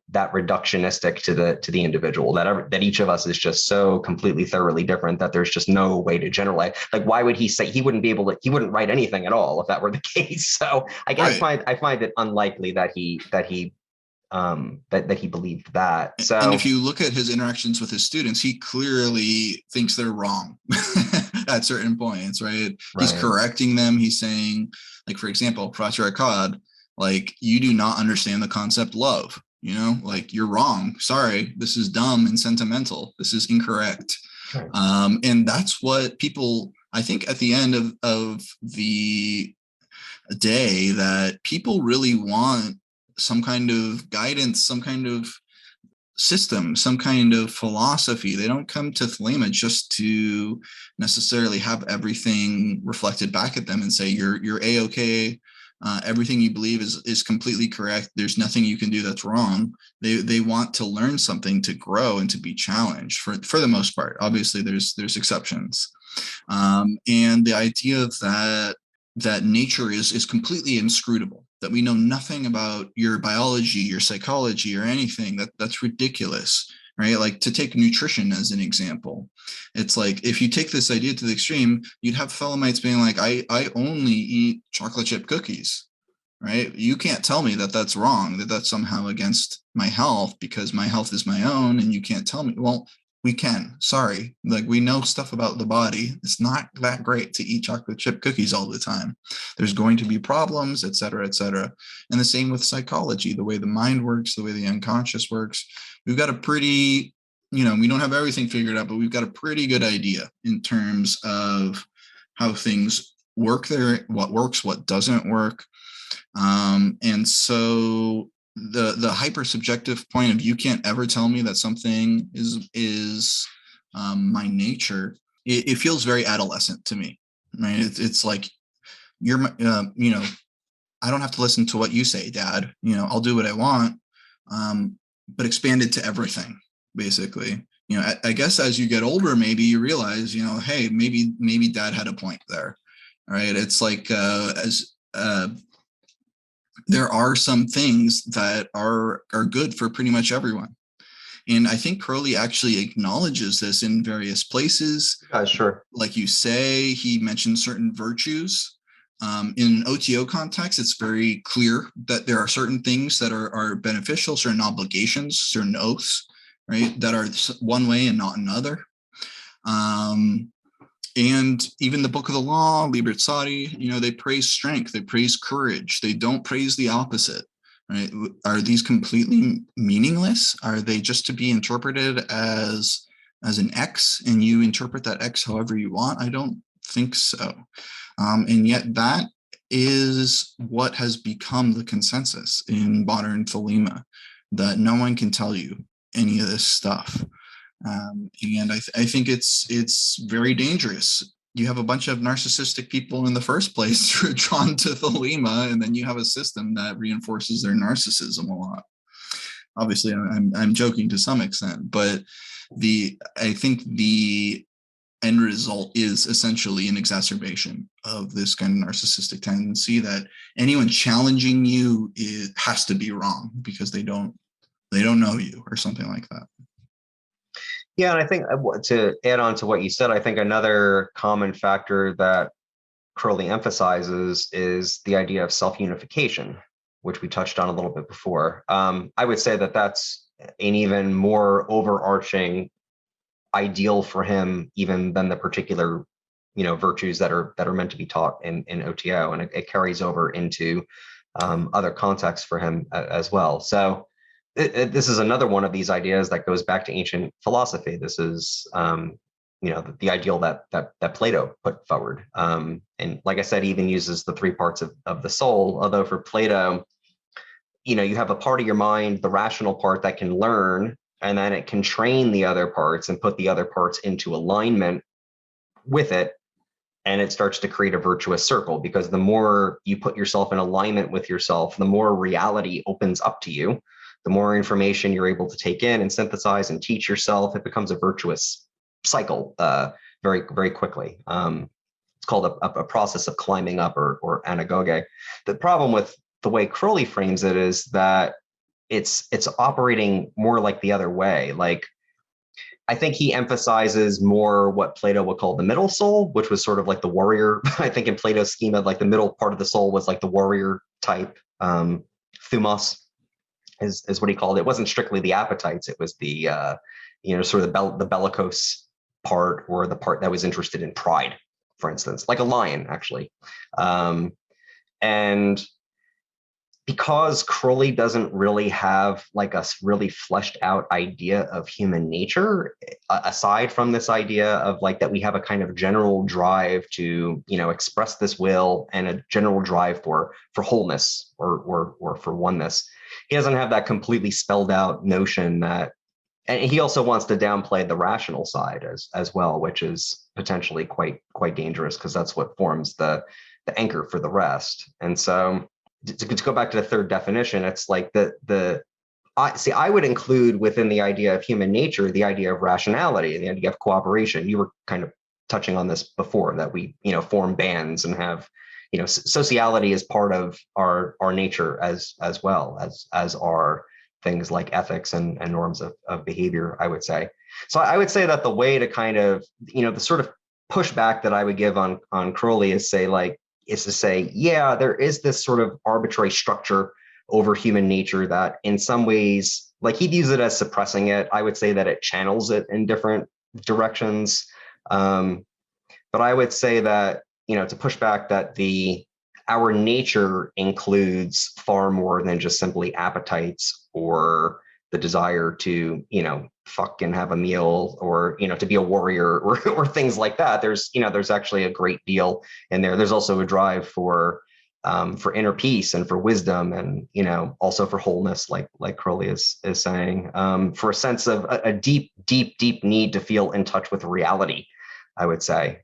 that reductionistic to the individual, that each of us is just so completely thoroughly different that there's just no way to generalize. Like, why would he say he wouldn't write anything at all if that were the case? So I find it unlikely that he believed that. So, and if you look at his interactions with his students, he clearly thinks they're wrong at certain points, right? He's correcting them. He's saying, like, for example, Frater Akkad, like, you do not understand the concept love. Like, you're wrong. Sorry, this is dumb and sentimental. This is incorrect. Right. And that's what people, I think, at the end of the day, that people really want some kind of guidance, some kind of system, some kind of philosophy. They don't come to Thelema just to necessarily have everything reflected back at them and say, you're A-okay. Everything you believe is completely correct. There's nothing you can do that's wrong. They want to learn something, to grow and to be challenged for the most part. Obviously, there's exceptions. And the idea that nature is completely inscrutable, that we know nothing about your biology, your psychology, or anything, that's ridiculous. Right? Like, to take nutrition as an example, it's like, if you take this idea to the extreme, you'd have Thelemites being like, I only eat chocolate chip cookies, right? You can't tell me that that's wrong, that that's somehow against my health, because my health is my own, and you can't tell me. Well, we can. Sorry. Like, we know stuff about the body. It's not that great to eat chocolate chip cookies all the time. There's going to be problems, et cetera, et cetera. And the same with psychology, the way the mind works, the way the unconscious works. We've got a pretty, we don't have everything figured out, but we've got a pretty good idea in terms of how things work there, what works, what doesn't work. And so the hyper-subjective point of, you can't ever tell me that something is my nature, it feels very adolescent to me, right? It's like, you're I don't have to listen to what you say, Dad. I'll do what I want, but expand it to everything, basically. I guess as you get older, maybe you realize, hey, maybe Dad had a point there. right? It's like there are some things that are good for pretty much everyone. And I think Crowley actually acknowledges this in various places. Sure. Like you say, he mentions certain virtues. In an OTO context, it's very clear that there are certain things that are beneficial, certain obligations, certain oaths, right, that are one way and not another. And even the Book of the Law, Liber Sati, they praise strength, they praise courage, they don't praise the opposite. Right? Are these completely meaningless? Are they just to be interpreted as an X, and you interpret that X however you want? I don't think so. And yet that is what has become the consensus in modern Thelema, that no one can tell you any of this stuff. And I think it's very dangerous. You have a bunch of narcissistic people in the first place who are drawn to Thelema, and then you have a system that reinforces their narcissism a lot. Obviously, I'm joking to some extent, but I think the end result is essentially an exacerbation of this kind of narcissistic tendency that anyone challenging you has to be wrong because they don't know you or something like that. Yeah, and I think to add on to what you said, I think another common factor that Crowley emphasizes is the idea of self-unification, which we touched on a little bit before. I would say that that's an even more overarching ideal for him, even than the particular, virtues that are meant to be taught in OTO, and it carries over into other contexts for him as well. So this is another one of these ideas that goes back to ancient philosophy. This is, the ideal that Plato put forward. And like I said, he even uses the three parts of the soul, although for Plato, you have a part of your mind, the rational part, that can learn, and then it can train the other parts and put the other parts into alignment with it. And it starts to create a virtuous circle, because the more you put yourself in alignment with yourself, the more reality opens up to you. The more information you're able to take in and synthesize and teach yourself, it becomes a virtuous cycle very, very quickly. It's called a process of climbing up, or anagoge. The problem with the way Crowley frames it is that it's operating more like the other way. Like, I think he emphasizes more what Plato would call the middle soul, which was sort of like the warrior. I think in Plato's schema, like the middle part of the soul was like the warrior type. Thumos is what he called it. It wasn't strictly the appetites. It was the, sort of the bellicose part, or the part that was interested in pride, for instance, like a lion, actually. And because Crowley doesn't really have like a really fleshed out idea of human nature, aside from this idea of like that we have a kind of general drive to, express this will, and a general drive for wholeness or for oneness, he doesn't have that completely spelled out notion that, and he also wants to downplay the rational side as well, which is potentially quite dangerous, because that's what forms the anchor for the rest. And so to go back to the third definition, it's like I would include within the idea of human nature the idea of rationality and the idea of cooperation. You were kind of touching on this before, that we form bands and have sociality is part of our nature as well as are things like ethics and norms of behavior, I would say. So I would say that the way to kind of the sort of pushback that I would give on Crowley is to say, yeah, there is this sort of arbitrary structure over human nature that in some ways, like, he views it as suppressing it. I would say that it channels it in different directions. But I would say that, to push back, that our nature includes far more than just simply appetites, or the desire to, fuck and have a meal, or, to be a warrior, or things like that. There's actually a great deal in there. There's also a drive for inner peace and for wisdom, and, also for wholeness, like Crowley is saying, for a sense of a deep need to feel in touch with reality, I would say,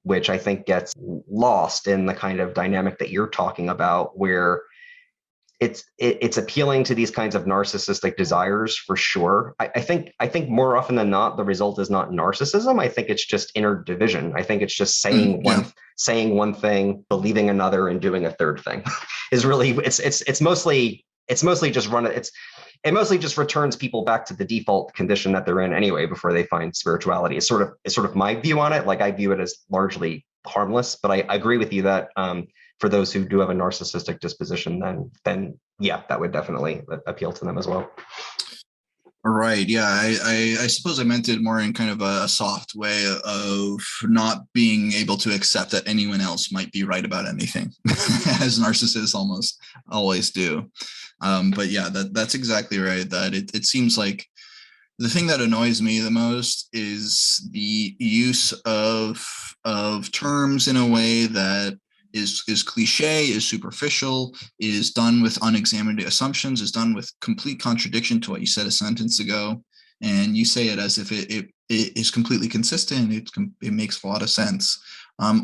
which I think gets lost in the kind of dynamic that you're talking about, where it's appealing to these kinds of narcissistic desires, for sure. I think more often than not, the result is not narcissism. I think it's just inner division. I think it's just saying saying one thing, believing another, and doing a third thing. Is really it's mostly just it mostly just returns people back to the default condition that they're in anyway before they find spirituality. It's sort of my view on it. Like, I view it as largely harmless, but I agree with you that for those who do have a narcissistic disposition, then yeah, that would definitely appeal to them as well. Right. Yeah. I suppose I meant it more in kind of a soft way of not being able to accept that anyone else might be right about anything, as narcissists almost always do. But yeah, that's exactly right. That it seems like the thing that annoys me the most is the use of terms in a way that is cliche, is superficial, is done with unexamined assumptions, is done with complete contradiction to what you said a sentence ago, and you say it as if it is completely consistent. It makes a lot of sense,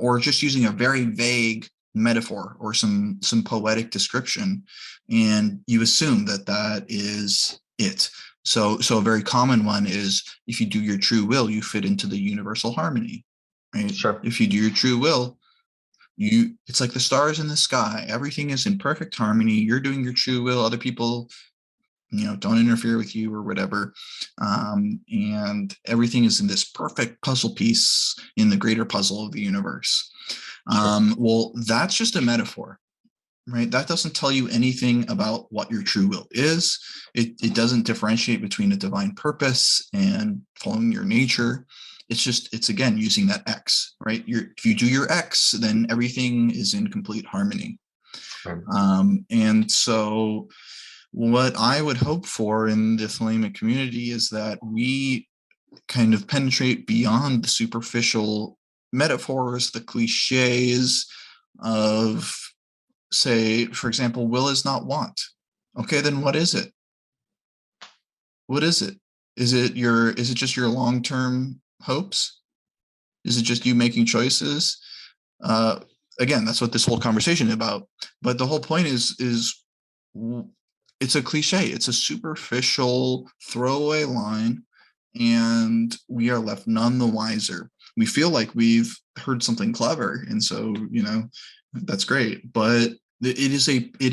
or just using a very vague metaphor or some poetic description, and you assume that is it. So a very common one is, if you do your true will, you fit into the universal harmony, right? Sure. If you do your true will, it's like the stars in the sky. Everything is in perfect harmony. You're doing your true will. Other people, don't interfere with you or whatever. And everything is in this perfect puzzle piece in the greater puzzle of the universe. Sure. Well, that's just a metaphor, right? That doesn't tell you anything about what your true will is. It doesn't differentiate between a divine purpose and following your nature. It's again using that X, right? If you do your X, then everything is in complete harmony. Right. And so what I would hope for in the Thelemic community is that we kind of penetrate beyond the superficial metaphors, the cliches of, say, for example, will is not want. Okay, then what is it? What is it? Is it just your long-term hopes? Is it just you making choices? Again, that's what this whole conversation is about. But the whole point is it's a cliche. It's a superficial throwaway line, and we are left none the wiser. We feel like we've heard something clever, and so that's great. But it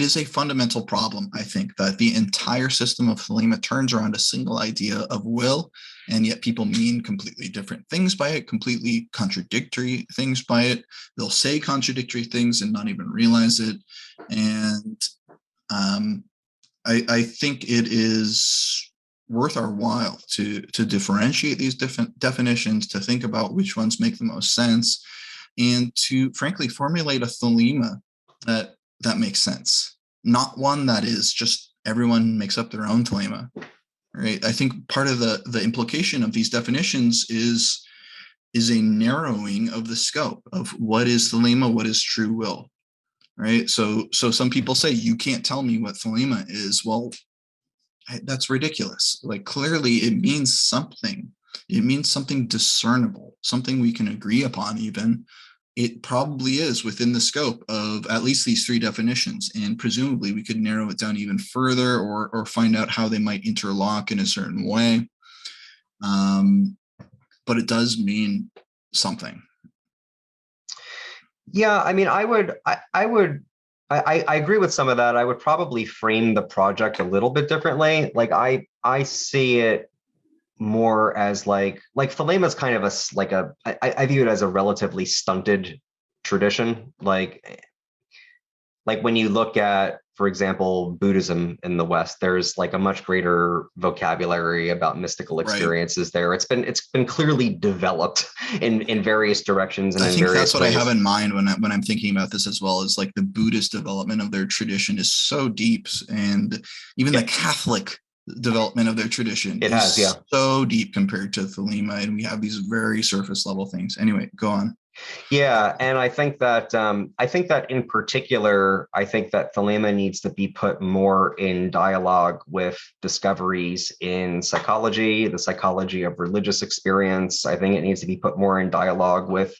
is a fundamental problem, I think, that the entire system of Thelema turns around a single idea of will, and yet people mean completely different things by it, completely contradictory things by it. They'll say contradictory things and not even realize it. And I think it is worth our while to differentiate these different definitions, to think about which ones make the most sense, and to frankly formulate a Thelema that makes sense, not one that is just everyone makes up their own Thelema, right? I think part of the implication of these definitions is a narrowing of the scope of what is Thelema, what is true will, right? So some people say, you can't tell me what Thelema is. Well, that's ridiculous. Like, clearly it means something. It means something discernible, something we can agree upon even. It probably is within the scope of at least these three definitions, and presumably we could narrow it down even further, or find out how they might interlock in a certain way. But it does mean something. Yeah, I mean, I agree with some of that. I would probably frame the project a little bit differently. Like, I see it more as like Thelema is kind of I view it as a relatively stunted tradition. Like when you look at, for example, Buddhism in the West, there's like a much greater vocabulary about mystical experiences. Right. There, it's been clearly developed in various directions and I in think various that's what ways. I have in mind when I'm thinking about this as well. Is like the Buddhist development of their tradition is so deep, and even the Catholic development of their tradition is so deep compared to Thelema, and we have these very surface level things. Anyway, go on. Yeah, and I think that in particular, I think that Thelema needs to be put more in dialogue with discoveries in psychology, the psychology of religious experience. I think it needs to be put more in dialogue with,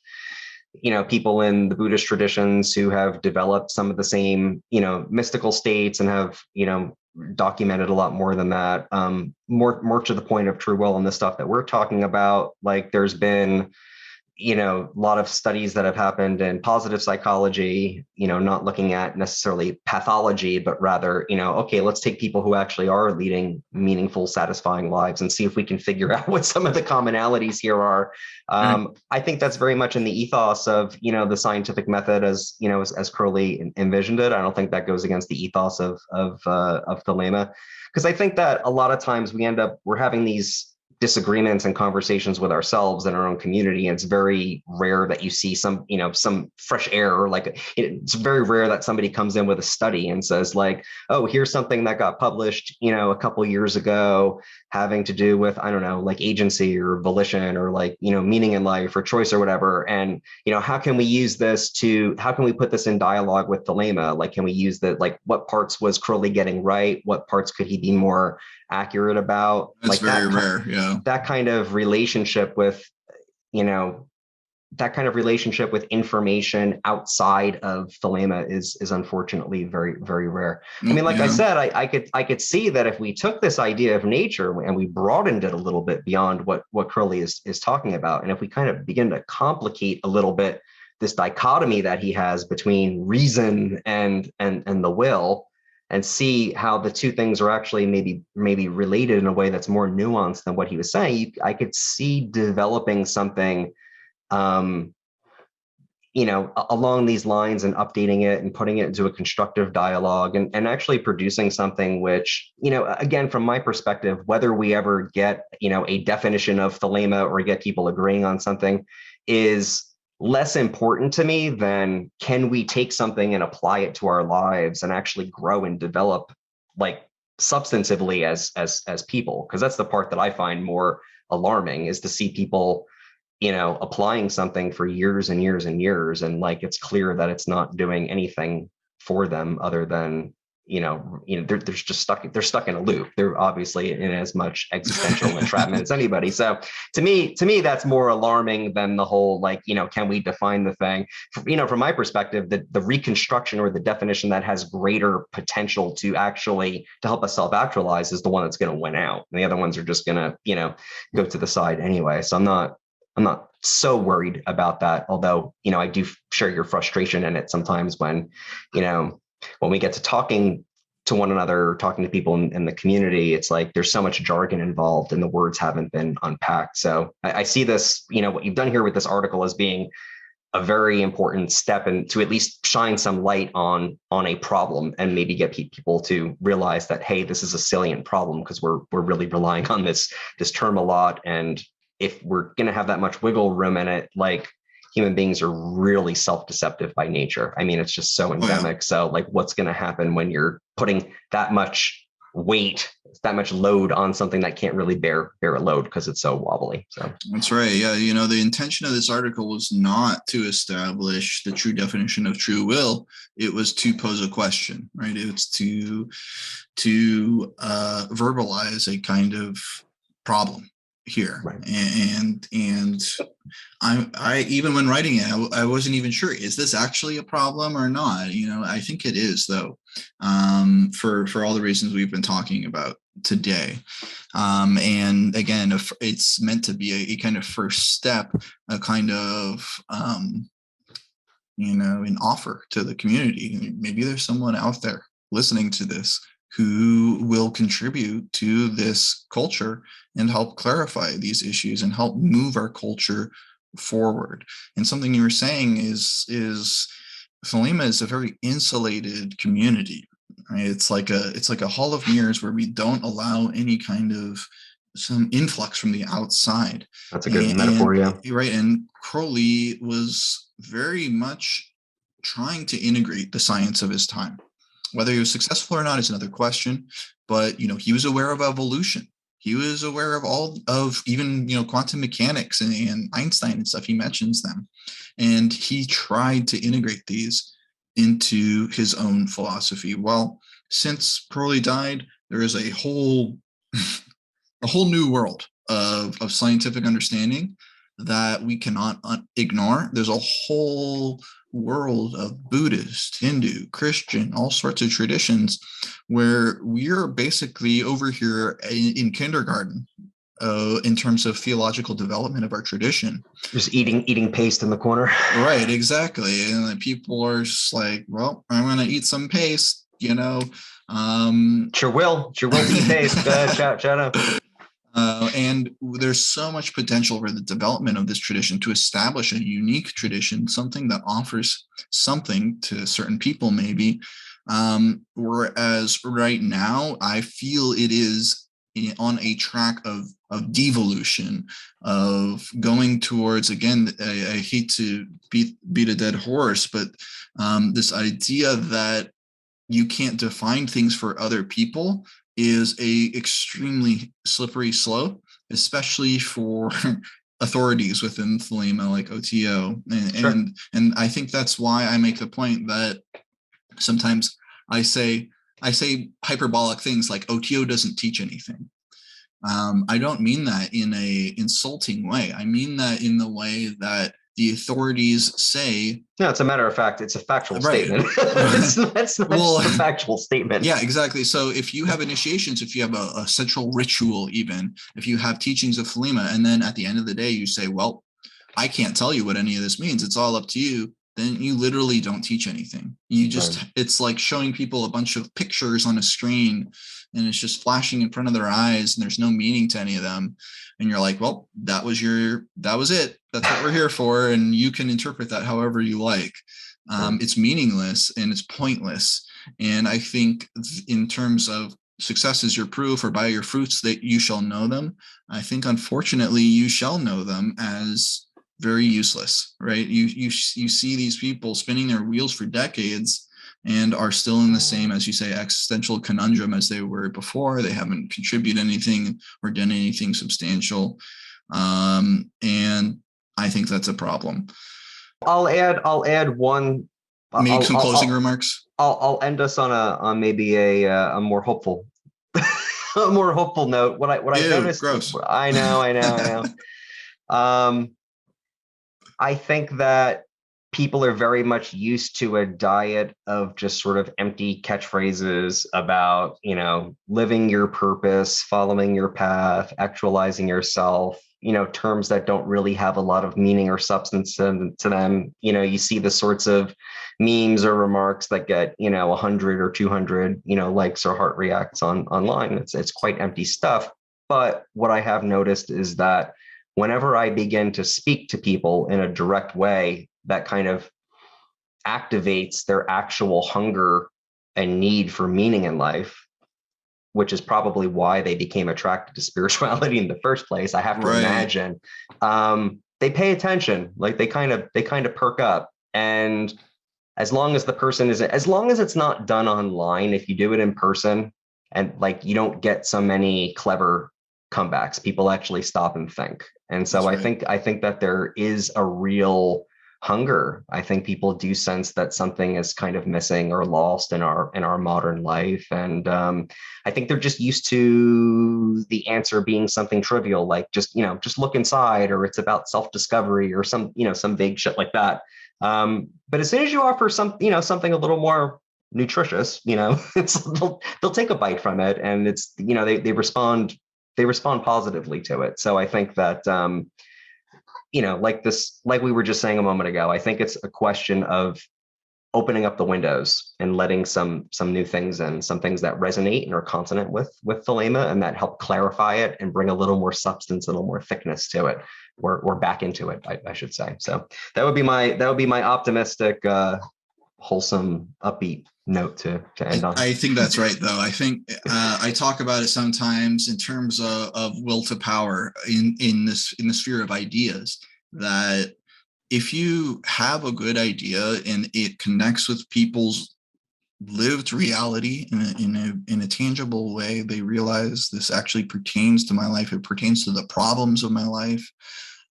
people in the Buddhist traditions who have developed some of the same, mystical states and have, documented a lot more than that. More to the point of true will and the stuff that we're talking about. Like, there's been a lot of studies that have happened in positive psychology, not looking at necessarily pathology, but rather, okay, let's take people who actually are leading meaningful, satisfying lives and see if we can figure out what some of the commonalities here are. I think that's very much in the ethos of, the scientific method as Crowley envisioned it. I don't think that goes against the ethos of Thelema, because I think that a lot of times we're having these disagreements and conversations with ourselves in our own community. And it's very rare that you see some fresh air. Like it's very rare that somebody comes in with a study and says like, oh, here's something that got published, a couple years ago having to do with, I don't know, like agency or volition or like, meaning in life or choice or whatever. And, how can we put this in dialogue with Thelema? Like, can we use like what parts was Crowley getting right? What parts could he be more accurate about? That's like very rare. Yeah. That kind of relationship with, information outside of Thelema is unfortunately very, very rare. I mean, like I said, I could see that if we took this idea of nature and we broadened it a little bit beyond what Crowley is talking about, and if we kind of begin to complicate a little bit this dichotomy that he has between reason and the will, and see how the two things are actually maybe related in a way that's more nuanced than what he was saying, I could see developing something, along these lines and updating it and putting it into a constructive dialogue and actually producing something which, again, from my perspective, whether we ever get, a definition of Thelema or get people agreeing on something is less important to me than can we take something and apply it to our lives and actually grow and develop like substantively as people. Because that's the part that I find more alarming, is to see people, applying something for years and years and years. And like, it's clear that it's not doing anything for them other than, they're just stuck in a loop. They're obviously in as much existential entrapment as anybody. So to me, that's more alarming than the whole, like, can we define the thing? From my perspective, the reconstruction or the definition that has greater potential to help us self-actualize is the one that's going to win out. And the other ones are just going to, go to the side anyway. So I'm not so worried about that. Although, I do share your frustration in it sometimes when we get to talking to one another, talking to people in the community, it's like there's so much jargon involved and the words haven't been unpacked. So I see this, what you've done here with this article as being a very important step and to at least shine some light on a problem and maybe get people to realize that, hey, this is a salient problem because we're really relying on this term a lot. And if we're going to have that much wiggle room in it, like, human beings are really self-deceptive by nature. I mean, it's just so endemic. So like, what's going to happen when you're putting that much weight, that much load on something that can't really bear a load because it's so wobbly? So that's right. Yeah. The intention of this article was not to establish the true definition of true will. It was to pose a question, right? It's to verbalize a kind of problem here. Right. And I even when writing it, I wasn't even sure, is this actually a problem or not? I think it is, though, for all the reasons we've been talking about today. And again, it's meant to be a kind of first step, a kind of an offer to the community. Maybe there's someone out there listening to this who will contribute to this culture and help clarify these issues and help move our culture forward. And something you were saying is Thelema is a very insulated community, right? It's like a hall of mirrors where we don't allow any kind of some influx from the outside. That's a good metaphor, yeah. Right. And Crowley was very much trying to integrate the science of his time. Whether he was successful or not is another question, but he was aware of evolution. He was aware of even quantum mechanics and Einstein and stuff. He mentions them, and he tried to integrate these into his own philosophy. Well, since Crowley died, there is a whole new world of scientific understanding that we cannot ignore. There's a whole world of Buddhist, Hindu, Christian, all sorts of traditions where we're basically over here in kindergarten in terms of theological development of our tradition. Just eating paste in the corner. Right, exactly. And then people are just like, well, I'm going to eat some paste, you know. Sure will eat paste. Go ahead, shout out. And there's so much potential for the development of this tradition to establish a unique tradition, something that offers something to certain people, maybe. Whereas right now, I feel it is on a track of devolution, of going towards, again, I hate to beat a dead horse, but this idea that you can't define things for other people is a extremely slippery slope, especially for authorities within Thelema like OTO. Sure. And I think that's why I make the point that sometimes I say hyperbolic things like OTO doesn't teach anything. I don't mean that in a insulting way. I mean that in the way that the authorities say. No, it's a matter of fact. It's a factual Right. statement. That's a factual statement. Yeah, exactly. So if you have initiations, if you have a central ritual, even if you have teachings of Thelema, and then at the end of the day, you say, well, I can't tell you what any of this means. It's all up to you. Then you literally don't teach anything. You just, right. It's like showing people a bunch of pictures on a screen and it's just flashing in front of their eyes and there's no meaning to any of them. And you're like, well, that was it. That's what we're here for. And you can interpret that however you like. It's meaningless and it's pointless. And I think in terms of success is your proof, or by your fruits that you shall know them, I think unfortunately you shall know them as very useless, right? You see these people spinning their wheels for decades and are still in the same, as you say, existential conundrum as they were before. They haven't contributed anything or done anything substantial. And I think that's a problem. I'll add one. Maybe some closing remarks. I'll end us on maybe a more hopeful, a more hopeful note. What I noticed. Gross. I know. I think that people are very much used to a diet of just sort of empty catchphrases about, living your purpose, following your path, actualizing yourself, terms that don't really have a lot of meaning or substance to them. You see the sorts of memes or remarks that get, 100 or 200, likes or heart reacts online. It's quite empty stuff. But what I have noticed is that whenever I begin to speak to people in a direct way that kind of activates their actual hunger and need for meaning in life, which is probably why they became attracted to spirituality in the first place, I have to imagine, they pay attention, like they kind of perk up. And as long as it's not done online, if you do it in person and like you don't get so many clever comebacks, people actually stop and think. And so I think that there is a real hunger. I think people do sense that something is kind of missing or lost in our modern life. And I think they're just used to the answer being something trivial, like just look inside, or it's about self-discovery or some vague shit like that. But as soon as you offer something a little more nutritious, they'll take a bite from it, and it's, they respond positively to it. So I think that, like we were just saying a moment ago, I think it's a question of opening up the windows and letting some new things in, some things that resonate and are consonant with Thelema, and that help clarify it and bring a little more substance, a little more thickness to it, or back into it, I should say. So that would be my optimistic, wholesome, upbeat note to end on. I think that's right, though. I think I talk about it sometimes in terms of will to power in the sphere of ideas, that if you have a good idea and it connects with people's lived reality in a tangible way, they realize this actually pertains to my life. It pertains to the problems of my life.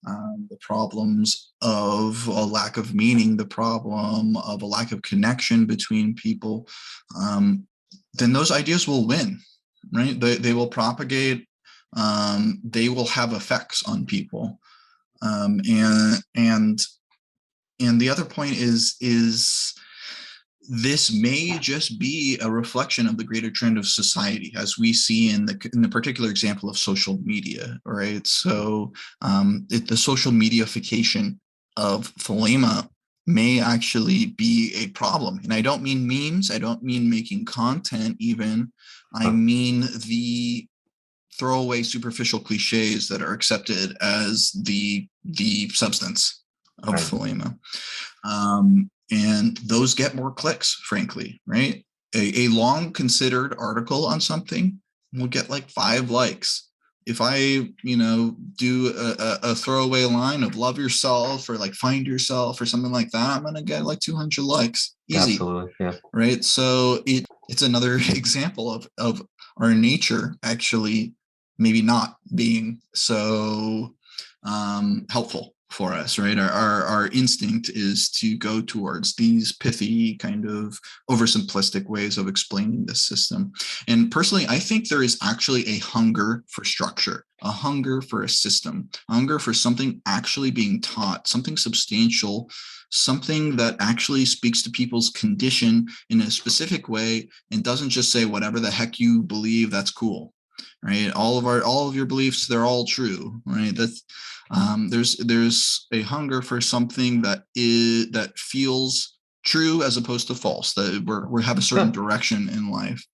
The problems of a lack of meaning, the problem of a lack of connection between people, then those ideas will win, right? They will propagate. They will have effects on people. And the other point is this may just be a reflection of the greater trend of society, as we see in the particular example of social media, right? So the social mediaification of Thelema may actually be a problem. And I don't mean memes. I don't mean making content even. I mean the throwaway superficial cliches that are accepted as the substance of Thelema. And those get more clicks, frankly, right? A long considered article on something will get like 5 likes. If I, do a throwaway line of love yourself or like find yourself or something like that, I'm going to get like 200 likes. Easy. Absolutely. Yeah. Right. So it's another example of our nature actually maybe not being so helpful for us, right? Our instinct is to go towards these pithy kind of oversimplistic ways of explaining this system. And personally, I think there is actually a hunger for structure, a hunger for a system, a hunger for something actually being taught, something substantial, something that actually speaks to people's condition in a specific way and doesn't just say whatever the heck you believe, that's cool. Right, all of your beliefs, they're all true, right? That's there's a hunger for something that feels true as opposed to false, that we have a certain direction in life.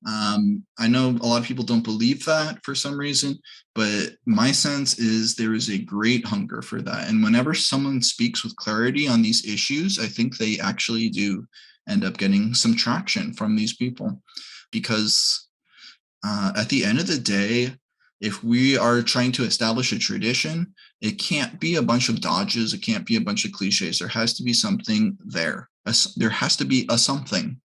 I know a lot of people don't believe that for some reason, but my sense is there is a great hunger for that. And whenever someone speaks with clarity on these issues, I think they actually do end up getting some traction from these people, because at the end of the day, if we are trying to establish a tradition, it can't be a bunch of dodges. It can't be a bunch of cliches. There has to be something there. There has to be a something,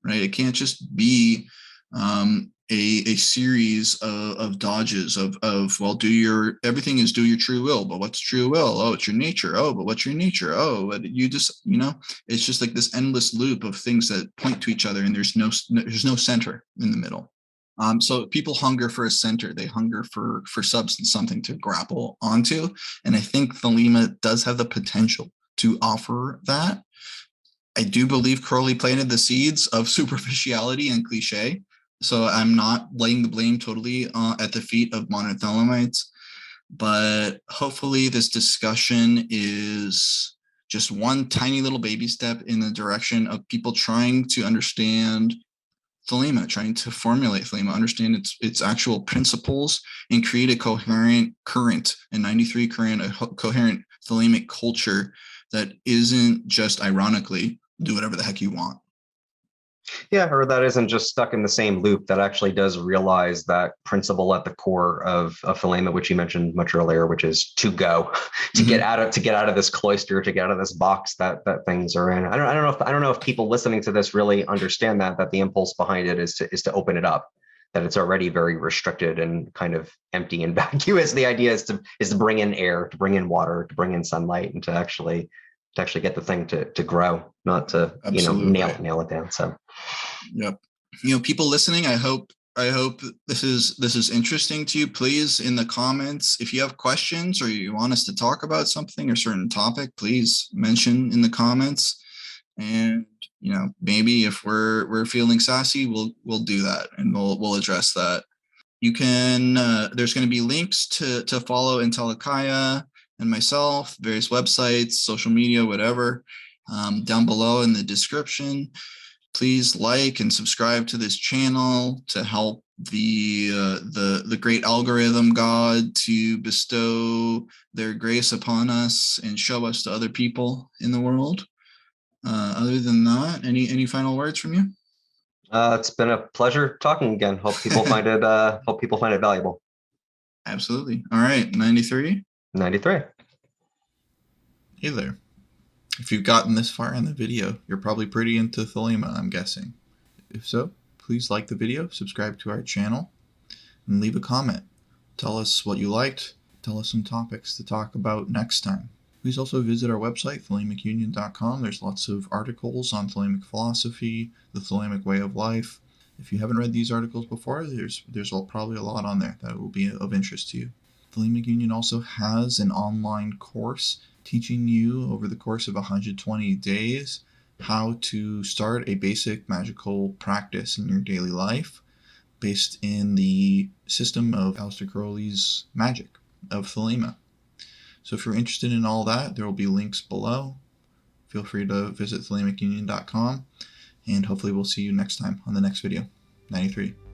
right? It can't just be a series of dodges of well, everything is do your true will, but what's true will? Oh, it's your nature. Oh, but what's your nature? Oh, but you just, it's just like this endless loop of things that point to each other, and there's no center in the middle. So people hunger for a center. They hunger for substance, something to grapple onto. And I think Thelema does have the potential to offer that. I do believe Crowley planted the seeds of superficiality and cliche. So I'm not laying the blame totally at the feet of modern Thelemites. But hopefully this discussion is just one tiny little baby step in the direction of people trying to understand Thelema, trying to formulate Thelema, understand its actual principles, and create a coherent current, a 93 current, a coherent Thelemic culture that isn't just ironically do whatever the heck you want. Yeah, or that isn't just stuck in the same loop, that actually does realize that principle at the core of Thelema, which you mentioned much earlier, which is to go, to get out of this cloister, to get out of this box that things are in. I don't know if people listening to this really understand that the impulse behind it is to open it up, that it's already very restricted and kind of empty and vacuous. The idea is to bring in air, to bring in water, to bring in sunlight, and to actually get the thing to grow, not to nail it down. So yep. People listening, I hope this is interesting to you. Please, in the comments, if you have questions or you want us to talk about something or certain topic, please mention in the comments. And maybe if we're feeling sassy, we'll do that, and we'll address that. You can there's going to be links to follow Entelecheia and myself, various websites, social media, whatever, down below in the description. Please like and subscribe to this channel to help the great algorithm god to bestow their grace upon us and show us to other people in the world. Other than that, any final words from you? It's been a pleasure talking again. Hope people find it. Hope people find it valuable. Absolutely. All right, 93. 93. Hey there. If you've gotten this far in the video, you're probably pretty into Thelema, I'm guessing. If so, please like the video, subscribe to our channel, and leave a comment. Tell us what you liked. Tell us some topics to talk about next time. Please also visit our website, ThelemicUnion.com. There's lots of articles on Thelemic philosophy, the Thelemic way of life. If you haven't read these articles before, there's probably a lot on there that will be of interest to you. Thelemic Union also has an online course teaching you over the course of 120 days how to start a basic magical practice in your daily life based in the system of Aleister Crowley's magic of Thelema. So if you're interested in all that, there will be links below. Feel free to visit ThelemicUnion.com, and hopefully we'll see you next time on the next video. 93.